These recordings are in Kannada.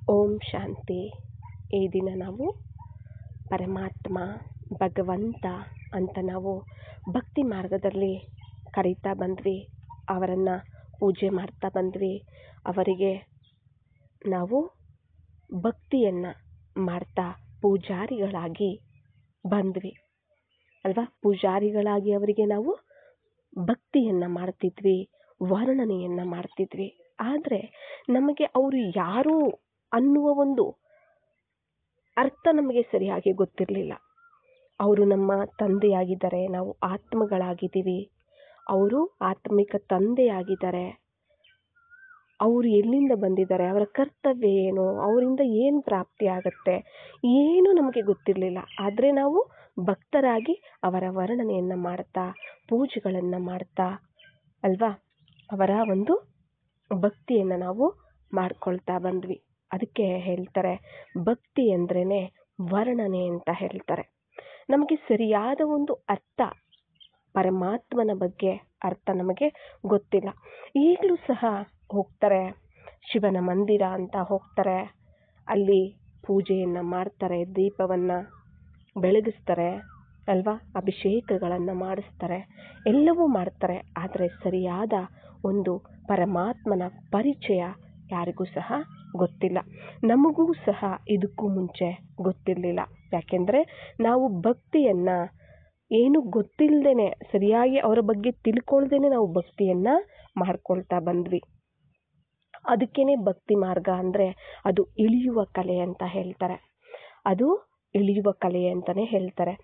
ಓಂ ಶಾಂತಿ. ಈ ದಿನ ನಾವು ಪರಮಾತ್ಮ, ಭಗವಂತ ಅಂತ ನಾವು ಭಕ್ತಿ ಮಾರ್ಗದಲ್ಲಿ ಕರೀತಾ ಬಂದ್ವಿ. ಅವರನ್ನು ಪೂಜೆ ಮಾಡ್ತಾ ಬಂದ್ವಿ. ಅವರಿಗೆ ನಾವು ಭಕ್ತಿಯನ್ನು ಮಾಡ್ತಾ ಪೂಜಾರಿಗಳಾಗಿ ಬಂದ್ವಿ ಅಲ್ವಾ. ಪೂಜಾರಿಗಳಾಗಿ ಅವರಿಗೆ ನಾವು ಭಕ್ತಿಯನ್ನು ಮಾಡ್ತಿದ್ವಿ, ವರ್ಣನೆಯನ್ನು ಮಾಡ್ತಿದ್ವಿ. ಆದರೆ ನಮಗೆ ಅವರು ಯಾರು ಅನ್ನುವ ಒಂದು ಅರ್ಥ ನಮಗೆ ಸರಿಯಾಗಿ ಗೊತ್ತಿರಲಿಲ್ಲ. ಅವರು ನಮ್ಮ ತಂದೆಯಾಗಿದ್ದಾರೆ, ನಾವು ಆತ್ಮಗಳಾಗಿದ್ದೀವಿ. ಅವರು ಆತ್ಮಿಕ ತಂದೆಯಾಗಿದ್ದಾರೆ. ಅವರು ಎಲ್ಲಿಂದ ಬಂದಿದ್ದಾರೆ, ಅವರ ಕರ್ತವ್ಯ ಏನು, ಅವರಿಂದ ಏನು ಪ್ರಾಪ್ತಿ ಆಗುತ್ತೆ, ಏನೂ ನಮಗೆ ಗೊತ್ತಿರಲಿಲ್ಲ. ಆದರೆ ನಾವು ಭಕ್ತರಾಗಿ ಅವರ ವರ್ಣನೆಯನ್ನು ಮಾಡ್ತಾ ಪೂಜೆಗಳನ್ನು ಮಾಡ್ತಾ ಅಲ್ವಾ ಅವರ ಒಂದು ಭಕ್ತಿಯನ್ನು ನಾವು ಮಾಡ್ಕೊಳ್ತಾ ಬಂದ್ವಿ. ಅದಕ್ಕೆ ಹೇಳ್ತಾರೆ ಭಕ್ತಿ ಅಂದ್ರೇ ವರ್ಣನೆ ಅಂತ ಹೇಳ್ತಾರೆ. ನಮಗೆ ಸರಿಯಾದ ಒಂದು ಅರ್ಥ, ಪರಮಾತ್ಮನ ಬಗ್ಗೆ ಅರ್ಥ ನಮಗೆ ಗೊತ್ತಿಲ್ಲ. ಈಗಲೂ ಸಹ ಹೋಗ್ತಾರೆ, ಶಿವನ ಮಂದಿರ ಅಂತ ಹೋಗ್ತಾರೆ, ಅಲ್ಲಿ ಪೂಜೆಯನ್ನು ಮಾಡ್ತಾರೆ, ದೀಪವನ್ನು ಬೆಳಗಿಸ್ತಾರೆ ಅಲ್ವಾ, ಅಭಿಷೇಕಗಳನ್ನು ಮಾಡಿಸ್ತಾರೆ, ಎಲ್ಲವೂ ಮಾಡ್ತಾರೆ. ಆದರೆ ಸರಿಯಾದ ಒಂದು ಪರಮಾತ್ಮನ ಪರಿಚಯ ಯಾರಿಗೂ ಸಹ ಗೊತ್ತಿಲ್ಲ. ನಮಗೂ ಸಹ ಇದಕ್ಕೂ ಮುಂಚೆ ಗೊತ್ತಿರಲಿಲ್ಲ. ಯಾಕೆಂದರೆ ನಾವು ಭಕ್ತಿಯನ್ನು ಏನು ಗೊತ್ತಿಲ್ಲದೇನೆ, ಸರಿಯಾಗಿ ಅವರ ಬಗ್ಗೆ ತಿಳ್ಕೊಳ್ದೇನೆ ನಾವು ಭಕ್ತಿಯನ್ನು ಮಾಡ್ಕೊಳ್ತಾ ಬಂದ್ವಿ. ಅದಕ್ಕೇನೆ ಭಕ್ತಿ ಮಾರ್ಗ ಅಂದರೆ ಅದು ಇಳಿಯುವ ಕಲೆ ಅಂತ ಹೇಳ್ತಾರೆ. ಅದು ಇಳಿಯುವ ಕಲೆ ಅಂತಲೇ ಹೇಳ್ತಾರೆ.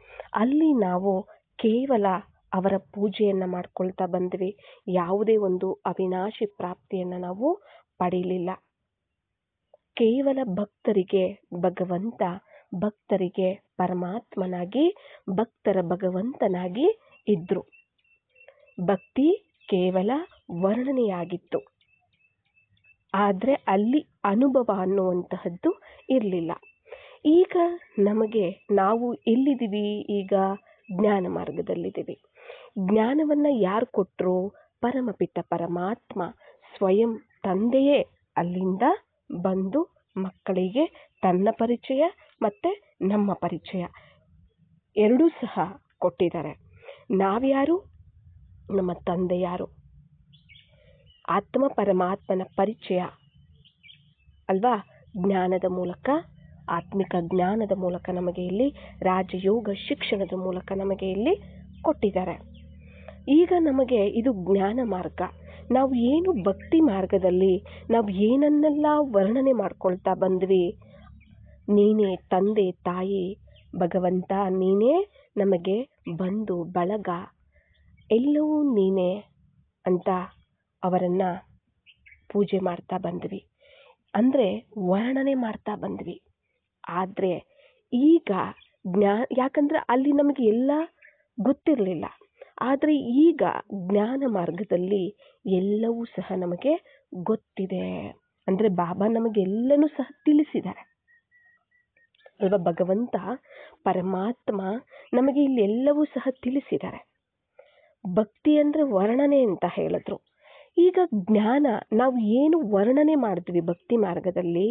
ಅಲ್ಲಿ ನಾವು ಕೇವಲ ಅವರ ಪೂಜೆಯನ್ನು ಮಾಡ್ಕೊಳ್ತಾ ಬಂದ್ವಿ. ಯಾವುದೇ ಒಂದು ಅವಿನಾಶಿ ಪ್ರಾಪ್ತಿಯನ್ನು ನಾವು ಪಡೀಲಿಲ್ಲ. ಕೇವಲ ಭಕ್ತರಿಗೆ ಭಗವಂತ, ಭಕ್ತರಿಗೆ ಪರಮಾತ್ಮನಾಗಿ, ಭಕ್ತರ ಭಗವಂತನಾಗಿ ಇದ್ರು. ಭಕ್ತಿ ಕೇವಲ ವರ್ಣನೆಯಾಗಿತ್ತು. ಆದರೆ ಅಲ್ಲಿ ಅನುಭವ ಅನ್ನುವಂತಹದ್ದು ಇರಲಿಲ್ಲ. ಈಗ ನಮಗೆ ನಾವು ಎಲ್ಲಿದ್ದೀವಿ? ಈಗ ಜ್ಞಾನ ಮಾರ್ಗದಲ್ಲಿದ್ದೀವಿ. ಜ್ಞಾನವನ್ನು ಯಾರು ಕೊಟ್ಟರು? ಪರಮಪಿತ ಪರಮಾತ್ಮ ಸ್ವಯಂ ತಂದೆಯೇ ಅಲ್ಲಿಂದ ಬಂದು ಮಕ್ಕಳಿಗೆ ತನ್ನ ಪರಿಚಯ ಮತ್ತು ನಮ್ಮ ಪರಿಚಯ ಎರಡೂ ಸಹ ಕೊಟ್ಟಿದ್ದಾರೆ. ನಾವ್ಯಾರು? ನಮ್ಮ ತಂದೆ ಯಾರು? ಆತ್ಮ ಪರಮಾತ್ಮನ ಪರಿಚಯ ಅಲ್ವಾ, ಜ್ಞಾನದ ಮೂಲಕ, ಆತ್ಮಿಕ ಜ್ಞಾನದ ಮೂಲಕ ನಮಗೆ ಇಲ್ಲಿ, ರಾಜಯೋಗ ಶಿಕ್ಷಣದ ಮೂಲಕ ನಮಗೆ ಇಲ್ಲಿ ಕೊಟ್ಟಿದ್ದಾರೆ. ಈಗ ನಮಗೆ ಇದು ಜ್ಞಾನ ಮಾರ್ಗ. ನಾವು ಏನು ಭಕ್ತಿ ಮಾರ್ಗದಲ್ಲಿ ನಾವು ಏನನ್ನೆಲ್ಲ ವರ್ಣನೆ ಮಾಡ್ಕೊಳ್ತಾ ಬಂದ್ವಿ, ನೀನೇ ತಂದೆ ತಾಯಿ ಭಗವಂತ, ನೀನೇ ನಮಗೆ ಬಂಧು ಬಳಗ, ಎಲ್ಲವೂ ನೀನೇ ಅಂತ ಅವರನ್ನು ಪೂಜೆ ಮಾಡ್ತಾ ಬಂದ್ವಿ, ಅಂದರೆ ವರ್ಣನೆ ಮಾಡ್ತಾ ಬಂದ್ವಿ. ಆದರೆ ಈಗ ಯಾಕಂದರೆ ಅಲ್ಲಿ ನಮಗೆ ಎಲ್ಲ ಗೊತ್ತಿರಲಿಲ್ಲ. ಆದರೆ ಈಗ ಜ್ಞಾನ ಮಾರ್ಗದಲ್ಲಿ ಎಲ್ಲವೂ ಸಹ ನಮಗೆ ಗೊತ್ತಿದೆ. ಅಂದರೆ ಬಾಬಾ ನಮಗೆಲ್ಲನೂ ಸಹ ತಿಳಿಸಿದ್ದಾರೆ ಅಲ್ವಾ. ಭಗವಂತ ಪರಮಾತ್ಮ ನಮಗೆ ಇಲ್ಲಿ ಎಲ್ಲವೂ ಸಹ ತಿಳಿಸಿದ್ದಾರೆ. ಭಕ್ತಿ ಅಂದರೆ ವರ್ಣನೆ ಅಂತ ಹೇಳಿದ್ರು. ಈಗ ಜ್ಞಾನ, ನಾವು ಏನು ವರ್ಣನೆ ಮಾಡಿದ್ವಿ ಭಕ್ತಿ ಮಾರ್ಗದಲ್ಲಿ,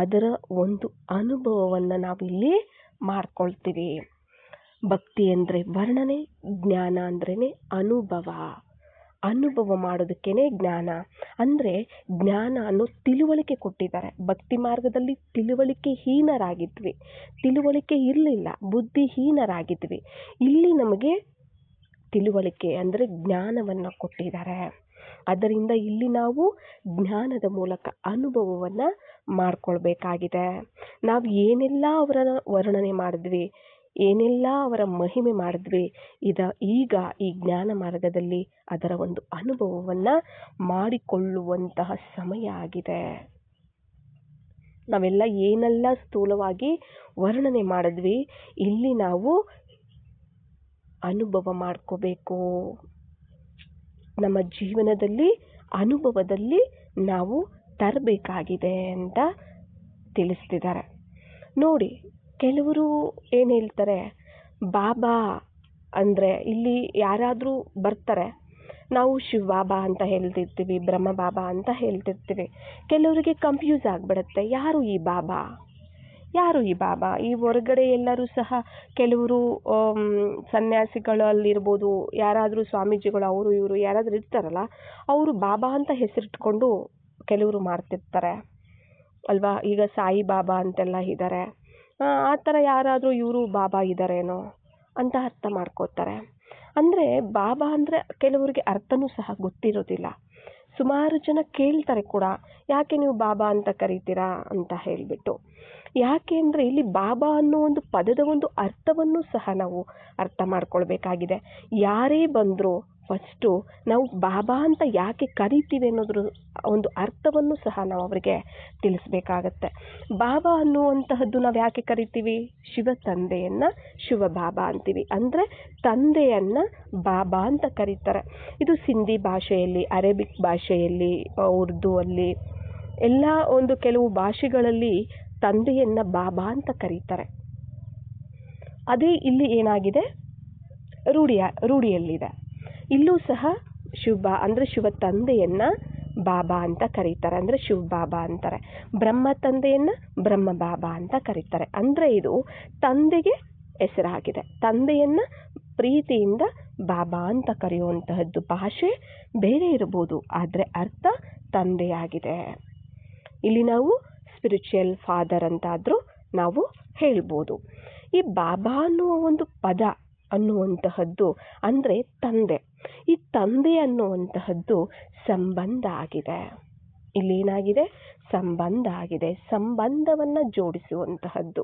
ಅದರ ಒಂದು ಅನುಭವವನ್ನು ನಾವಿಲ್ಲಿ ಮಾಡ್ಕೊಳ್ತೀವಿ. ಭಕ್ತಿ ಅಂದರೆ ವರ್ಣನೆ, ಜ್ಞಾನ ಅಂದ್ರೇ ಅನುಭವ. ಅನುಭವ ಮಾಡೋದಕ್ಕೇನೆ ಜ್ಞಾನ. ಅಂದರೆ ಜ್ಞಾನ ಅನ್ನೋ ತಿಳುವಳಿಕೆ ಕೊಟ್ಟಿದ್ದಾರೆ. ಭಕ್ತಿ ಮಾರ್ಗದಲ್ಲಿ ತಿಳುವಳಿಕೆ ಹೀನರಾಗಿದ್ವಿ, ತಿಳುವಳಿಕೆ ಇರಲಿಲ್ಲ, ಬುದ್ಧಿಹೀನರಾಗಿದ್ವಿ. ಇಲ್ಲಿ ನಮಗೆ ತಿಳುವಳಿಕೆ ಅಂದರೆ ಜ್ಞಾನವನ್ನು ಕೊಟ್ಟಿದ್ದಾರೆ. ಅದರಿಂದ ಇಲ್ಲಿ ನಾವು ಜ್ಞಾನದ ಮೂಲಕ ಅನುಭವವನ್ನು ಮಾಡ್ಕೊಳ್ಬೇಕಾಗಿದೆ. ನಾವು ಏನೆಲ್ಲ ಅವರ ವರ್ಣನೆ ಮಾಡಿದ್ವಿ, ಏನೆಲ್ಲ ಅವರ ಮಹಿಮೆ ಮಾಡಿದ್ವಿ, ಈಗ ಈ ಜ್ಞಾನ ಮಾರ್ಗದಲ್ಲಿ ಅದರ ಒಂದು ಅನುಭವವನ್ನು ಮಾಡಿಕೊಳ್ಳುವಂತಹ ಸಮಯ ಆಗಿದೆ. ನಾವೆಲ್ಲ ಏನೆಲ್ಲ ಸ್ಥೂಲವಾಗಿ ವರ್ಣನೆ ಮಾಡಿದ್ವಿ, ಇಲ್ಲಿ ನಾವು ಅನುಭವ ಮಾಡ್ಕೋಬೇಕು. ನಮ್ಮ ಜೀವನದಲ್ಲಿ ಅನುಭವದಲ್ಲಿ ನಾವು ತರಬೇಕಾಗಿದೆ ಅಂತ ತಿಳಿಸ್ತಿದ್ದಾರೆ. ನೋಡಿ, ಕೆಲವರು ಏನು ಹೇಳ್ತಾರೆ, ಬಾಬಾ ಅಂದರೆ ಇಲ್ಲಿ ಯಾರಾದರೂ ಬರ್ತಾರೆ, ನಾವು ಶಿವ ಬಾಬಾ ಅಂತ ಹೇಳ್ತಿರ್ತೀವಿ, ಬ್ರಹ್ಮ ಬಾಬಾ ಅಂತ ಹೇಳ್ತಿರ್ತೀವಿ. ಕೆಲವರಿಗೆ ಕನ್ಫ್ಯೂಸ್ ಆಗಿಬಿಡುತ್ತೆ, ಯಾರು ಈ ಬಾಬಾ, ಯಾರು ಈ ಬಾಬಾ? ಈ ಹೊರಗಡೆ ಎಲ್ಲರೂ ಸಹ ಕೆಲವರು ಸನ್ಯಾಸಿಗಳಲ್ಲಿರ್ಬೋದು, ಯಾರಾದರೂ ಸ್ವಾಮೀಜಿಗಳು ಅವರು ಇವರು ಯಾರಾದರೂ ಇರ್ತಾರಲ್ಲ, ಅವರು ಬಾಬಾ ಅಂತ ಹೆಸರಿಟ್ಕೊಂಡು ಕೆಲವರು ಮಾಡ್ತಿರ್ತಾರೆ ಅಲ್ವಾ. ಈಗ ಸಾಯಿ ಬಾಬಾ ಅಂತೆಲ್ಲ ಇದ್ದಾರೆ. ಆ ಥರ ಯಾರಾದರೂ ಇವರು ಬಾಬಾ ಇದ್ದಾರೇನೋ ಅಂತ ಅರ್ಥ ಮಾಡ್ಕೋತಾರೆ. ಅಂದರೆ ಬಾಬಾ ಅಂದರೆ ಕೆಲವರಿಗೆ ಅರ್ಥನೂ ಸಹ ಗೊತ್ತಿರೋದಿಲ್ಲ. ಸುಮಾರು ಜನ ಕೇಳ್ತಾರೆ ಕೂಡ, ಯಾಕೆ ನೀವು ಬಾಬಾ ಅಂತ ಕರಿತೀರಾ ಅಂತ ಹೇಳಿಬಿಟ್ಟು. ಯಾಕೆ ಅಂದರೆ ಇಲ್ಲಿ ಬಾಬಾ ಅನ್ನೋ ಒಂದು ಪದದ ಒಂದು ಅರ್ಥವನ್ನು ಸಹ ನಾವು ಅರ್ಥ ಮಾಡ್ಕೊಳ್ಬೇಕಾಗಿದೆ. ಯಾರೇ ಬಂದರೂ ಫಸ್ಟು ನಾವು ಬಾಬಾ ಅಂತ ಯಾಕೆ ಕರಿತೀವಿ ಅನ್ನೋದ್ರ ಒಂದು ಅರ್ಥವನ್ನು ಸಹ ನಾವು ಅವರಿಗೆ ತಿಳಿಸ್ಬೇಕಾಗತ್ತೆ. ಬಾಬಾ ಅನ್ನುವಂತಹದ್ದು ನಾವು ಯಾಕೆ ಕರಿತೀವಿ? ಶಿವ ತಂದೆಯನ್ನು ಶಿವ ಬಾಬಾ ಅಂತೀವಿ. ಅಂದರೆ ತಂದೆಯನ್ನು ಬಾಬಾ ಅಂತ ಕರೀತಾರೆ. ಇದು ಸಿಂಧಿ ಭಾಷೆಯಲ್ಲಿ, ಅರೇಬಿಕ್ ಭಾಷೆಯಲ್ಲಿ, ಉರ್ದು ಅಲ್ಲಿ ಎಲ್ಲ ಒಂದು ಕೆಲವು ಭಾಷೆಗಳಲ್ಲಿ ತಂದೆಯನ್ನು ಬಾಬಾ ಅಂತ ಕರೀತಾರೆ. ಅದೇ ಇಲ್ಲಿ ಏನಾಗಿದೆ, ರೂಢಿಯಲ್ಲಿದೆ. ಇಲ್ಲೂ ಸಹ ಶಿವ ಅಂದರೆ ಶಿವ ತಂದೆಯನ್ನು ಬಾಬಾ ಅಂತ ಕರೀತಾರೆ, ಅಂದರೆ ಶಿವ ಬಾಬಾ ಅಂತಾರೆ. ಬ್ರಹ್ಮ ತಂದೆಯನ್ನು ಬ್ರಹ್ಮ ಬಾಬಾ ಅಂತ ಕರೀತಾರೆ. ಅಂದರೆ ಇದು ತಂದೆಗೆ ಹೆಸರಾಗಿದೆ. ತಂದೆಯನ್ನು ಪ್ರೀತಿಯಿಂದ ಬಾಬಾ ಅಂತ ಕರೆಯುವಂತಹದ್ದು ಭಾಷೆ ಬೇರೆ ಇರಬಹುದು, ಆದರೆ ಅರ್ಥ ತಂದೆಯಾಗಿದೆ. ಇಲ್ಲಿ ನಾವು ಸ್ಪಿರಿಚುವಲ್ ಫಾದರ್ ಅಂತಾದರೂ ನಾವು ಹೇಳ್ಬೋದು. ಈ ಬಾಬಾ ಅನ್ನುವ ಒಂದು ಪದ ಅನ್ನುವಂತಹದ್ದು ಅಂದರೆ ತಂದೆ. ಈ ತಂದೆ ಅನ್ನುವಂತಹದ್ದು ಸಂಬಂಧ ಆಗಿದೆ. ಇಲ್ಲೇನಾಗಿದೆ? ಸಂಬಂಧ ಆಗಿದೆ. ಸಂಬಂಧವನ್ನು ಜೋಡಿಸುವಂತಹದ್ದು.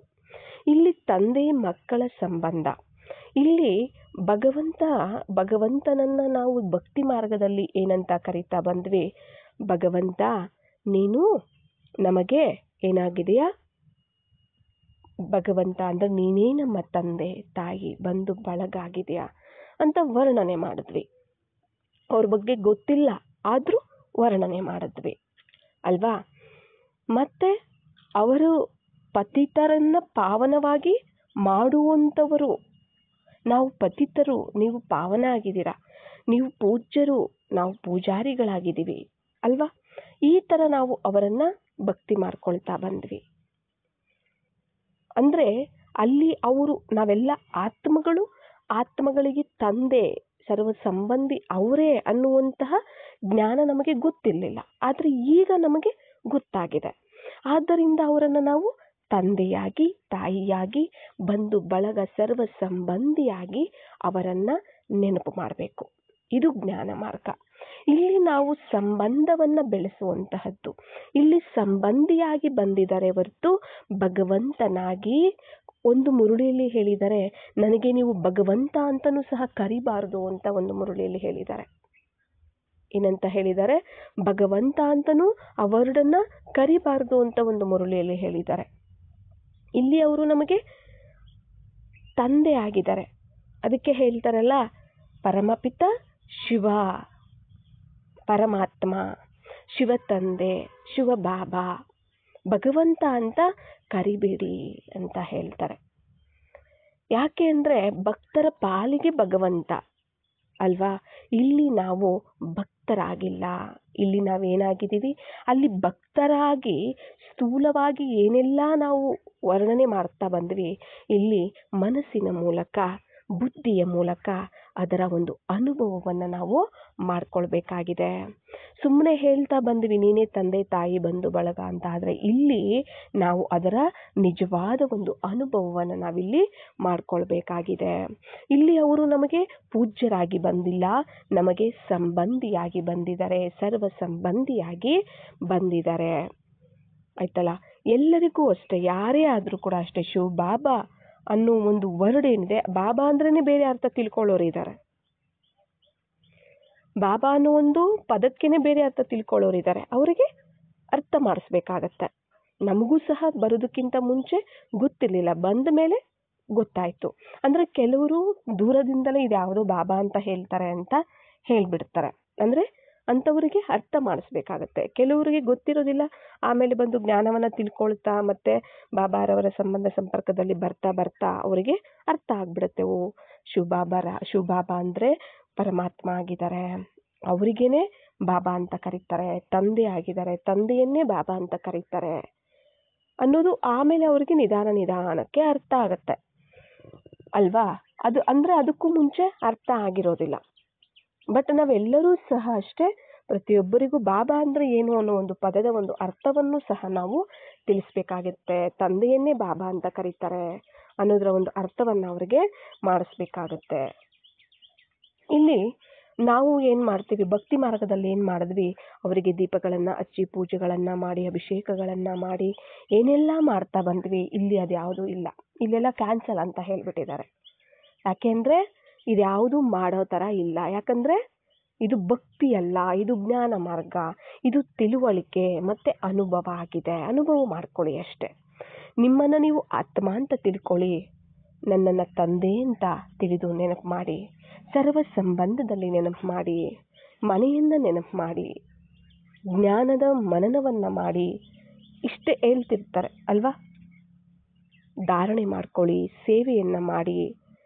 ಇಲ್ಲಿ ತಂದೆ ಮಕ್ಕಳ ಸಂಬಂಧ. ಇಲ್ಲಿ ಭಗವಂತನನ್ನು ನಾವು ಭಕ್ತಿ ಮಾರ್ಗದಲ್ಲಿ ಏನಂತ ಕರಿತಾ ಬಂದ್ವಿ? ಭಗವಂತ ನೀನು ನಮಗೆ ಏನಾಗಿದೆಯಾ? ಭಗವಂತ ಅಂದರೆ ನೀನೇ ನಮ್ಮ ತಂದೆ ತಾಯಿ ಬಂಧು ಬಳಗ ಆಗಿದೆಯಾ ಅಂತ ವರ್ಣನೆ ಮಾಡಿದ್ವಿ. ಅವ್ರ ಬಗ್ಗೆ ಗೊತ್ತಿಲ್ಲ, ಆದರೂ ವರ್ಣನೆ ಮಾಡಿದ್ವಿ ಅಲ್ವಾ. ಮತ್ತೆ ಅವರು ಪತಿತರನ್ನ ಪಾವನವಾಗಿ ಮಾಡುವಂಥವರು. ನಾವು ಪತಿತರು, ನೀವು ಪಾವನ ಆಗಿದ್ದೀರಾ, ನೀವು ಪೂಜ್ಯರು, ನಾವು ಪೂಜಾರಿಗಳಾಗಿದ್ದೀವಿ ಅಲ್ವಾ. ಈ ಥರ ನಾವು ಅವರನ್ನು ಭಕ್ತಿ ಮಾಡ್ಕೊಳ್ತಾ ಬಂದ್ವಿ. ಅಂದರೆ ಅಲ್ಲಿ ನಾವೆಲ್ಲ ಆತ್ಮಗಳು, ಆತ್ಮಗಳಿಗೆ ತಂದೆ ಸರ್ವ ಸಂಬಂಧಿ ಅವರೇ ಅನ್ನುವಂತಹ ಜ್ಞಾನ ನಮಗೆ ಗೊತ್ತಿರಲಿಲ್ಲ, ಆದರೆ ಈಗ ನಮಗೆ ಗೊತ್ತಾಗಿದೆ. ಆದ್ದರಿಂದ ಅವರನ್ನು ನಾವು ತಂದೆಯಾಗಿ, ತಾಯಿಯಾಗಿ, ಬಂಧು ಬಳಗ ಸರ್ವ ಸಂಬಂಧಿಯಾಗಿ ಅವರನ್ನು ನೆನಪು ಮಾಡಬೇಕು. ಇದು ಜ್ಞಾನ ಮಾರ್ಗ. ಇಲ್ಲಿ ನಾವು ಸಂಬಂಧವನ್ನು ಬೆಳೆಸುವಂತಹದ್ದು. ಇಲ್ಲಿ ಸಂಬಂಧಿಯಾಗಿ ಬಂದಿದ್ದಾರೆ ಹೊರತು ಭಗವಂತನಾಗಿ. ಒಂದು ಮುರುಳಿಯಲ್ಲಿ ಹೇಳಿದ್ದಾರೆ, ನನಗೆ ನೀವು ಭಗವಂತ ಅಂತಲೂ ಸಹ ಕರಿಬಾರ್ದು ಅಂತ ಒಂದು ಮುರುಳಿಯಲ್ಲಿ ಹೇಳಿದ್ದಾರೆ. ಏನಂತ ಹೇಳಿದ್ದಾರೆ? ಭಗವಂತ ಅಂತನೂ ಅವರನ್ನ ಕರಿಬಾರ್ದು ಅಂತ ಒಂದು ಮುರುಳಿಯಲ್ಲಿ ಹೇಳಿದ್ದಾರೆ. ಇಲ್ಲಿ ಅವರು ನಮಗೆ ತಂದೆ ಆಗಿದ್ದಾರೆ. ಅದಕ್ಕೆ ಹೇಳ್ತಾರಲ್ಲ, ಪರಮಪಿತ ಶಿವ, ಪರಮಾತ್ಮ, ಶಿವ ತಂದೆ, ಶಿವ ಬಾಬಾ, ಭಗವಂತ ಅಂತ ಕರಿಬೇಡಿ ಅಂತ ಹೇಳ್ತಾರೆ. ಯಾಕೆ ಅಂದರೆ ಭಕ್ತರ ಪಾಲಿಗೆ ಭಗವಂತ ಅಲ್ವಾ. ಇಲ್ಲಿ ನಾವು ಭಕ್ತರಾಗಿಲ್ಲ. ಇಲ್ಲಿ ನಾವೇನಾಗಿದ್ದೀವಿ? ಅಲ್ಲಿ ಭಕ್ತರಾಗಿ ಸ್ಥೂಲವಾಗಿ ಏನೆಲ್ಲ ನಾವು ವರ್ಣನೆ ಮಾಡ್ತಾ ಬಂದ್ವಿ, ಇಲ್ಲಿ ಮನಸ್ಸಿನ ಮೂಲಕ, ಬುದ್ಧಿಯ ಮೂಲಕ ಅದರ ಒಂದು ಅನುಭವವನ್ನು ನಾವು ಮಾಡ್ಕೊಳ್ಬೇಕಾಗಿದೆ. ಸುಮ್ಮನೆ ಹೇಳ್ತಾ ಬಂದ್ವಿ ನೀನೇ ತಂದೆ ತಾಯಿ ಬಂಧು ಬಳಗ ಅಂತ, ಆದರೆ ಇಲ್ಲಿ ನಾವು ಅದರ ನಿಜವಾದ ಒಂದು ಅನುಭವವನ್ನು ನಾವಿಲ್ಲಿ ಮಾಡ್ಕೊಳ್ಬೇಕಾಗಿದೆ. ಇಲ್ಲಿ ಅವರು ನಮಗೆ ಪೂಜ್ಯರಾಗಿ ಬಂದಿಲ್ಲ, ನಮಗೆ ಸಂಬಂಧಿಯಾಗಿ ಬಂದಿದ್ದಾರೆ, ಸರ್ವ ಸಂಬಂಧಿಯಾಗಿ ಬಂದಿದ್ದಾರೆ. ಆಯ್ತಲ್ಲ. ಎಲ್ಲರಿಗೂ ಅಷ್ಟೇ, ಯಾರೇ ಆದರೂ ಕೂಡ ಅಷ್ಟೇ, ಶಿವ ಬಾಬಾ ಅನ್ನೋ ಒಂದು ವರ್ಡ್ ಏನಿದೆ, ಬಾಬಾ ಅಂದ್ರೇ ಬೇರೆ ಅರ್ಥ ತಿಳ್ಕೊಳ್ಳೋರು ಇದ್ದಾರೆ. ಬಾಬಾ ಅನ್ನೋ ಒಂದು ಪದಕ್ಕೇನೆ ಬೇರೆ ಅರ್ಥ ತಿಳ್ಕೊಳ್ಳೋರು ಇದ್ದಾರೆ. ಅವರಿಗೆ ಅರ್ಥ ಮಾಡಿಸ್ಬೇಕಾಗತ್ತೆ. ನಮಗೂ ಸಹ ಬರೋದಕ್ಕಿಂತ ಮುಂಚೆ ಗೊತ್ತಿರಲಿಲ್ಲ, ಬಂದ ಮೇಲೆ ಗೊತ್ತಾಯ್ತು. ಅಂದರೆ ಕೆಲವರು ದೂರದಿಂದಲೇ ಇದು ಯಾವುದೋ ಬಾಬಾ ಅಂತ ಹೇಳ್ತಾರೆ ಅಂತ ಹೇಳ್ಬಿಡ್ತಾರೆ. ಅಂದರೆ ಅಂಥವರಿಗೆ ಅರ್ಥ ಮಾಡಿಸ್ಬೇಕಾಗತ್ತೆ. ಕೆಲವರಿಗೆ ಗೊತ್ತಿರೋದಿಲ್ಲ, ಆಮೇಲೆ ಬಂದು ಜ್ಞಾನವನ್ನು ತಿಳ್ಕೊಳ್ತಾ ಮತ್ತೆ ಬಾಬಾರವರ ಸಂಬಂಧ ಸಂಪರ್ಕದಲ್ಲಿ ಬರ್ತಾ ಬರ್ತಾ ಅವರಿಗೆ ಅರ್ಥ ಆಗ್ಬಿಡುತ್ತೆ. ಓ ಶಿವ ಬಾಬಾ ಅಂದರೆ ಪರಮಾತ್ಮ ಆಗಿದ್ದಾರೆ ಅವರಿಗೇನೆ ಬಾಬಾ ಅಂತ ಕರೀತಾರೆ, ತಂದೆ ಆಗಿದ್ದಾರೆ, ತಂದೆಯನ್ನೇ ಬಾಬಾ ಅಂತ ಕರೀತಾರೆ ಅನ್ನೋದು ಆಮೇಲೆ ಅವ್ರಿಗೆ ನಿಧಾನಕ್ಕೆ ಅರ್ಥ ಆಗತ್ತೆ ಅಲ್ವಾ. ಅದು ಅಂದರೆ ಅದಕ್ಕೂ ಮುಂಚೆ ಅರ್ಥ ಆಗಿರೋದಿಲ್ಲ. ಬಟ್ ನಾವೆಲ್ಲರೂ ಸಹ ಅಷ್ಟೇ ಪ್ರತಿಯೊಬ್ಬರಿಗೂ ಬಾಬಾ ಅಂದರೆ ಏನು ಅನ್ನೋ ಒಂದು ಪದದ ಒಂದು ಅರ್ಥವನ್ನು ಸಹ ನಾವು ತಿಳಿಸ್ಬೇಕಾಗುತ್ತೆ. ತಂದೆಯನ್ನೇ ಬಾಬಾ ಅಂತ ಕರೀತಾರೆ ಅನ್ನೋದರ ಒಂದು ಅರ್ಥವನ್ನು ಅವ್ರಿಗೆ ಮಾಡಿಸ್ಬೇಕಾಗತ್ತೆ. ಇಲ್ಲಿ ನಾವು ಏನು ಮಾಡ್ತೀವಿ, ಭಕ್ತಿ ಮಾರ್ಗದಲ್ಲಿ ಏನು ಮಾಡಿದ್ವಿ, ಅವರಿಗೆ ದೀಪಗಳನ್ನು ಹಚ್ಚಿ ಪೂಜೆಗಳನ್ನು ಮಾಡಿ ಅಭಿಷೇಕಗಳನ್ನು ಮಾಡಿ ಏನೆಲ್ಲ ಮಾಡ್ತಾ ಬಂದ್ವಿ. ಇಲ್ಲಿ ಅದು ಯಾವುದೂ ಇಲ್ಲ, ಇಲ್ಲೆಲ್ಲ ಕ್ಯಾನ್ಸಲ್ ಅಂತ ಹೇಳ್ಬಿಟ್ಟಿದ್ದಾರೆ. ಯಾಕೆಂದರೆ ಇದ್ಯಾವುದು ಮಾಡೋ ಥರ ಇಲ್ಲ. ಯಾಕಂದರೆ ಇದು ಭಕ್ತಿ ಅಲ್ಲ, ಇದು ಜ್ಞಾನ ಮಾರ್ಗ, ಇದು ತಿಳುವಳಿಕೆ ಮತ್ತು ಅನುಭವ ಆಗಿದೆ. ಅನುಭವ ಮಾಡ್ಕೊಳ್ಳಿ ಅಷ್ಟೇ. ನಿಮ್ಮನ್ನು ನೀವು ಆತ್ಮ ಅಂತ ತಿಳ್ಕೊಳ್ಳಿ, ನನ್ನನ್ನು ತಂದೆ ಅಂತ ತಿಳಿದು ನೆನಪು ಮಾಡಿ, ಸರ್ವ ಸಂಬಂಧದಲ್ಲಿ ನೆನಪು ಮಾಡಿ, ಮನೆಯಿಂದ ನೆನಪು ಮಾಡಿ, ಜ್ಞಾನದ ಮನನವನ್ನು ಮಾಡಿ, ಇಷ್ಟೇ ಹೇಳ್ತಿರ್ತಾರೆ ಅಲ್ವಾ. ಧಾರಣೆ ಮಾಡ್ಕೊಳ್ಳಿ, ಸೇವೆಯನ್ನು ಮಾಡಿ,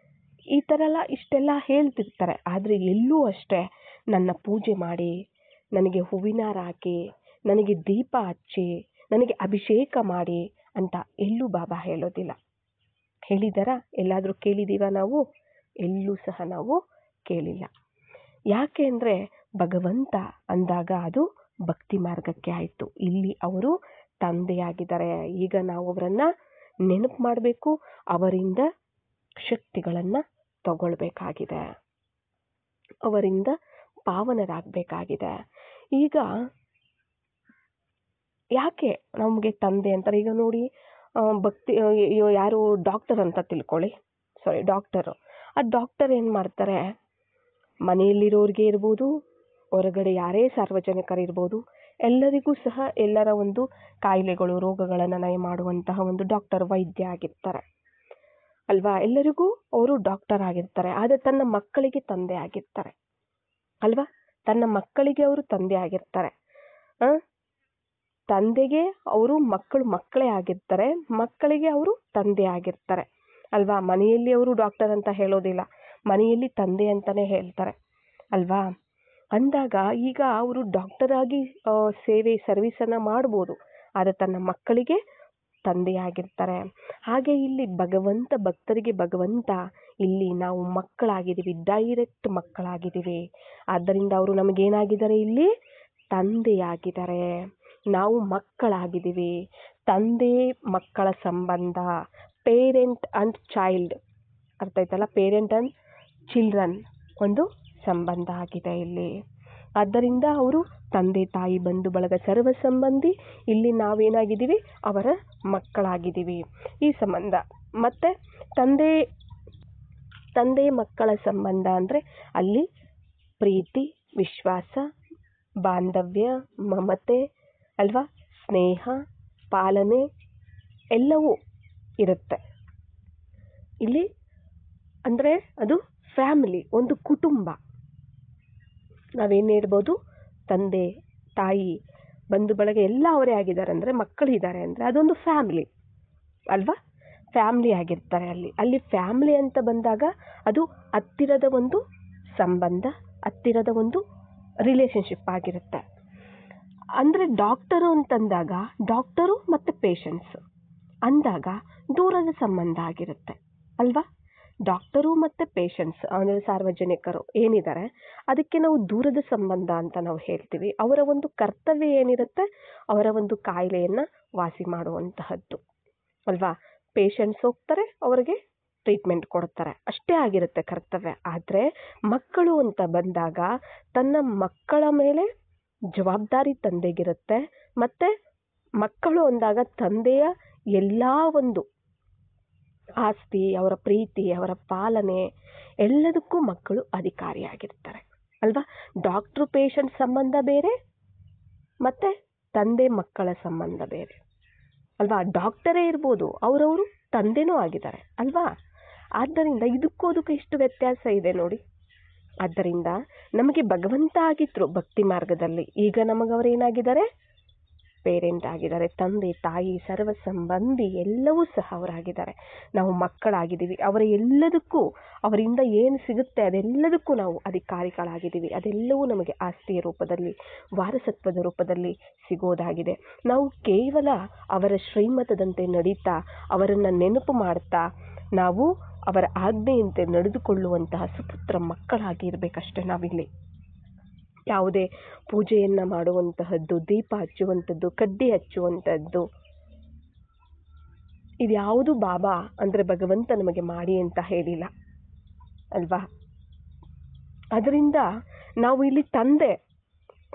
ಈ ಥರ ಎಲ್ಲ ಇಷ್ಟೆಲ್ಲ ಹೇಳ್ತಿರ್ತಾರೆ. ಆದರೆ ಎಲ್ಲೂ ಅಷ್ಟೇ ನನ್ನ ಪೂಜೆ ಮಾಡಿ, ನನಗೆ ಹೂವಿನಾರ ಹಾಕಿ, ನನಗೆ ದೀಪ ಹಚ್ಚಿ, ನನಗೆ ಅಭಿಷೇಕ ಮಾಡಿ ಅಂತ ಎಲ್ಲೂ ಬಾಬಾ ಹೇಳೋದಿಲ್ಲ. ಹೇಳಿದಾರ? ಎಲ್ಲಾದರೂ ಕೇಳಿದ್ದೀವ ನಾವು? ಎಲ್ಲೂ ಸಹ ನಾವು ಕೇಳಿಲ್ಲ. ಯಾಕೆ ಅಂದರೆ ಭಗವಂತ ಅಂದಾಗ ಅದು ಭಕ್ತಿ ಮಾರ್ಗಕ್ಕೆ ಆಯಿತು. ಇಲ್ಲಿ ಅವರು ತಂದೆಯಾಗಿದ್ದಾರೆ. ಈಗ ನಾವು ಅವರನ್ನು ನೆನಪು ಮಾಡಬೇಕು, ಅವರಿಂದ ಶಕ್ತಿಗಳನ್ನು ತಗೊಳ್ಬೇಕಾಗಿದೆ, ಅವರಿಂದ ಪಾವನರಾಗಬೇಕಾಗಿದೆ. ಈಗ ಯಾಕೆ ನಮಗೆ ತಂದೆ ಅಂತಾರೆ? ಈಗ ನೋಡಿ, ಭಕ್ತಿ ಯಾರು ಡಾಕ್ಟರ್ ಅಂತ ತಿಳ್ಕೊಳ್ಳಿ, ಡಾಕ್ಟರು. ಆ ಡಾಕ್ಟರ್ ಏನು ಮಾಡ್ತಾರೆ, ಮನೆಯಲ್ಲಿರೋರಿಗೆ ಇರ್ಬೋದು, ಹೊರಗಡೆ ಯಾರೇ ಸಾರ್ವಜನಿಕರಿರ್ಬೋದು, ಎಲ್ಲರಿಗೂ ಸಹ ಎಲ್ಲರ ಒಂದು ಕಾಯಿಲೆಗಳು ರೋಗಗಳನ್ನು ನಯ ಮಾಡುವಂತಹ ಒಂದು ಡಾಕ್ಟರ್, ವೈದ್ಯ ಆಗಿರ್ತಾರೆ ಅಲ್ವಾ. ಎಲ್ಲರಿಗೂ ಅವರು ಡಾಕ್ಟರ್ ಆಗಿರ್ತಾರೆ. ಆದರೆ ತನ್ನ ಮಕ್ಕಳಿಗೆ ತಂದೆ ಆಗಿರ್ತಾರೆ ಅಲ್ವಾ. ತನ್ನ ಮಕ್ಕಳಿಗೆ ಅವರು ತಂದೆ ಆಗಿರ್ತಾರೆ. ತಂದೆಗೆ ಅವರು ಮಕ್ಕಳೇ ಆಗಿರ್ತಾರೆ, ಮಕ್ಕಳಿಗೆ ಅವರು ತಂದೆ ಆಗಿರ್ತಾರೆ ಅಲ್ವಾ. ಮನೆಯಲ್ಲಿ ಅವರು ಡಾಕ್ಟರ್ ಅಂತ ಹೇಳೋದಿಲ್ಲ, ಮನೆಯಲ್ಲಿ ತಂದೆ ಅಂತಲೇ ಹೇಳ್ತಾರೆ ಅಲ್ವಾ. ಅಂದಾಗ ಈಗ ಅವರು ಡಾಕ್ಟರ್ ಆಗಿ ಸರ್ವಿಸನ್ನು ಮಾಡ್ಬೋದು, ಆದರೆ ತನ್ನ ಮಕ್ಕಳಿಗೆ ತಂದೆಯಾಗಿರ್ತಾರೆ. ಹಾಗೆ ಇಲ್ಲಿ ಭಕ್ತರಿಗೆ ಭಗವಂತ ಇಲ್ಲಿ ನಾವು ಮಕ್ಕಳಾಗಿದ್ದೀವಿ, ಡೈರೆಕ್ಟ್ ಮಕ್ಕಳಾಗಿದ್ದೀವಿ. ಆದ್ದರಿಂದ ಅವರು ನಮಗೇನಾಗಿದ್ದಾರೆ, ಇಲ್ಲಿ ತಂದೆಯಾಗಿದ್ದಾರೆ. ನಾವು ಮಕ್ಕಳಾಗಿದ್ದೀವಿ. ತಂದೆ ಮಕ್ಕಳ ಸಂಬಂಧ, ಪೇರೆಂಟ್ ಆ್ಯಂಡ್ ಚೈಲ್ಡ್, ಅರ್ಥ ಆಯ್ತಲ್ಲ, ಪೇರೆಂಟ್ ಆ್ಯಂಡ್ ಚಿಲ್ಡ್ರನ್ ಒಂದು ಸಂಬಂಧ ಆಗಿದೆ ಇಲ್ಲಿ. ಆದ್ದರಿಂದ ಅವರು ತಂದೆ ತಾಯಿ ಬಂಧು ಬಳಗ ಸರ್ವ ಸಂಬಂಧಿ. ಇಲ್ಲಿ ನಾವೇನಾಗಿದ್ದೀವಿ, ಅವರ ಮಕ್ಕಳಾಗಿದ್ದೀವಿ. ಈ ಸಂಬಂಧ ಮತ್ತು ತಂದೆ ಮಕ್ಕಳ ಸಂಬಂಧ ಅಂದರೆ ಅಲ್ಲಿ ಪ್ರೀತಿ, ವಿಶ್ವಾಸ, ಬಾಂಧವ್ಯ, ಮಮತೆ ಅಲ್ವಾ, ಸ್ನೇಹ, ಪಾಲನೆ ಎಲ್ಲವೂ ಇರುತ್ತೆ ಇಲ್ಲಿ. ಅಂದರೆ ಅದು ಫ್ಯಾಮಿಲಿ, ಒಂದು ಕುಟುಂಬ. ನಾವೇನು ಹೇಳ್ಬೋದು, ತಂದೆ ತಾಯಿ ಬಂಧು ಬಳಗ ಎಲ್ಲ ಅವರೇ ಆಗಿದ್ದಾರೆ ಅಂದರೆ, ಮಕ್ಕಳಿದ್ದಾರೆ ಅಂದರೆ ಅದೊಂದು ಫ್ಯಾಮಿಲಿ ಅಲ್ವಾ. ಫ್ಯಾಮಿಲಿ ಆಗಿರ್ತಾರೆ ಅಲ್ಲಿ ಫ್ಯಾಮಿಲಿ ಅಂತ ಬಂದಾಗ ಅದು ಹತ್ತಿರದ ಒಂದು ಸಂಬಂಧ, ಹತ್ತಿರದ ಒಂದು ರಿಲೇಷನ್ಶಿಪ್ ಆಗಿರುತ್ತೆ. ಅಂದರೆ ಡಾಕ್ಟರು ಅಂತಂದಾಗ ಡಾಕ್ಟರು ಮತ್ತು ಪೇಷಂಟ್ಸ್ ಅಂದಾಗ ದೂರದ ಸಂಬಂಧ ಆಗಿರುತ್ತೆ ಅಲ್ವಾ. ಡಾಕ್ಟರು ಮತ್ತು ಪೇಷಂಟ್ಸ್ ಅಂದರೆ ಸಾರ್ವಜನಿಕರು ಏನಿದ್ದಾರೆ ಅದಕ್ಕೆ ನಾವು ದೂರದ ಸಂಬಂಧ ಅಂತ ನಾವು ಹೇಳ್ತೀವಿ. ಅವರ ಒಂದು ಕರ್ತವ್ಯ ಏನಿರುತ್ತೆ, ಅವರ ಒಂದು ಕಾಯಿಲೆಯನ್ನು ವಾಸಿ ಮಾಡುವಂತಹದ್ದು ಅಲ್ವಾ. ಪೇಷಂಟ್ಸ್ ಹೋಗ್ತಾರೆ, ಅವರಿಗೆ ಟ್ರೀಟ್ಮೆಂಟ್ ಕೊಡ್ತಾರೆ, ಅಷ್ಟೇ ಆಗಿರುತ್ತೆ ಕರ್ತವ್ಯ. ಆದರೆ ಮಕ್ಕಳು ಅಂತ ಬಂದಾಗ ತನ್ನ ಮಕ್ಕಳ ಮೇಲೆ ಜವಾಬ್ದಾರಿ ತಂದೆಗಿರುತ್ತೆ. ಮತ್ತು ಮಕ್ಕಳು ಅಂದಾಗ ತಂದೆಯ ಎಲ್ಲ ಒಂದು ಆಸ್ತಿ, ಅವರ ಪ್ರೀತಿ, ಅವರ ಪಾಲನೆ ಎಲ್ಲದಕ್ಕೂ ಮಕ್ಕಳು ಅಧಿಕಾರಿಯಾಗಿರ್ತಾರೆ ಅಲ್ವಾ. ಡಾಕ್ಟ್ರು ಪೇಷಂಟ್ ಸಂಬಂಧ ಬೇರೆ ಮತ್ತು ತಂದೆ ಮಕ್ಕಳ ಸಂಬಂಧ ಬೇರೆ ಅಲ್ವಾ. ಡಾಕ್ಟರೇ ಇರ್ಬೋದು, ಅವರವರು ತಂದೆನೂ ಆಗಿದ್ದಾರೆ ಅಲ್ವಾ. ಆದ್ದರಿಂದ ಇದಕ್ಕೂ ಇಷ್ಟು ವ್ಯತ್ಯಾಸ ಇದೆ ನೋಡಿ. ಆದ್ದರಿಂದ ನಮಗೆ ಭಗವಂತ ಆಗಿದ್ರು ಭಕ್ತಿ ಮಾರ್ಗದಲ್ಲಿ, ಈಗ ನಮಗವರು ಏನಾಗಿದ್ದಾರೆ, ಪೇರೆಂಟ್ ಆಗಿದ್ದಾರೆ. ತಂದೆ ತಾಯಿ ಸರ್ವ ಸಂಬಂಧಿ ಎಲ್ಲವೂ ಸಹ ಅವರಾಗಿದ್ದಾರೆ. ನಾವು ಮಕ್ಕಳಾಗಿದ್ದೀವಿ. ಅವರ ಎಲ್ಲದಕ್ಕೂ ಅವರಿಂದ ಏನು ಸಿಗುತ್ತೆ ಅದೆಲ್ಲದಕ್ಕೂ ನಾವು ಅಧಿಕಾರಿಗಳಾಗಿದ್ದೀವಿ. ಅದೆಲ್ಲವೂ ನಮಗೆ ಆಸ್ತಿಯ ರೂಪದಲ್ಲಿ ವಾರಸತ್ವದ ರೂಪದಲ್ಲಿ ಸಿಗೋದಾಗಿದೆ. ನಾವು ಕೇವಲ ಅವರ ಶ್ರೀಮತದಂತೆ ನಡೀತಾ ಅವರನ್ನು ನೆನಪು ಮಾಡ್ತಾ ನಾವು ಅವರ ಆಜ್ಞೆಯಂತೆ ನಡೆದುಕೊಳ್ಳುವಂತಹ ಸುಪುತ್ರ ಮಕ್ಕಳಾಗಿ ಇರಬೇಕಷ್ಟೇ. ನಾವಿಲ್ಲಿ ಯಾವುದೇ ಪೂಜೆಯನ್ನು ಮಾಡುವಂತಹದ್ದು, ದೀಪ ಹಚ್ಚುವಂಥದ್ದು, ಕಡ್ಡಿ ಹಚ್ಚುವಂಥದ್ದು, ಇದ್ಯಾವುದು ಬಾಬಾ ಅಂದರೆ ಭಗವಂತ ನಮಗೆ ಮಾಡಿ ಅಂತ ಹೇಳಿಲ್ಲ ಅಲ್ವಾ. ಅದರಿಂದ ನಾವು ಇಲ್ಲಿ ತಂದೆ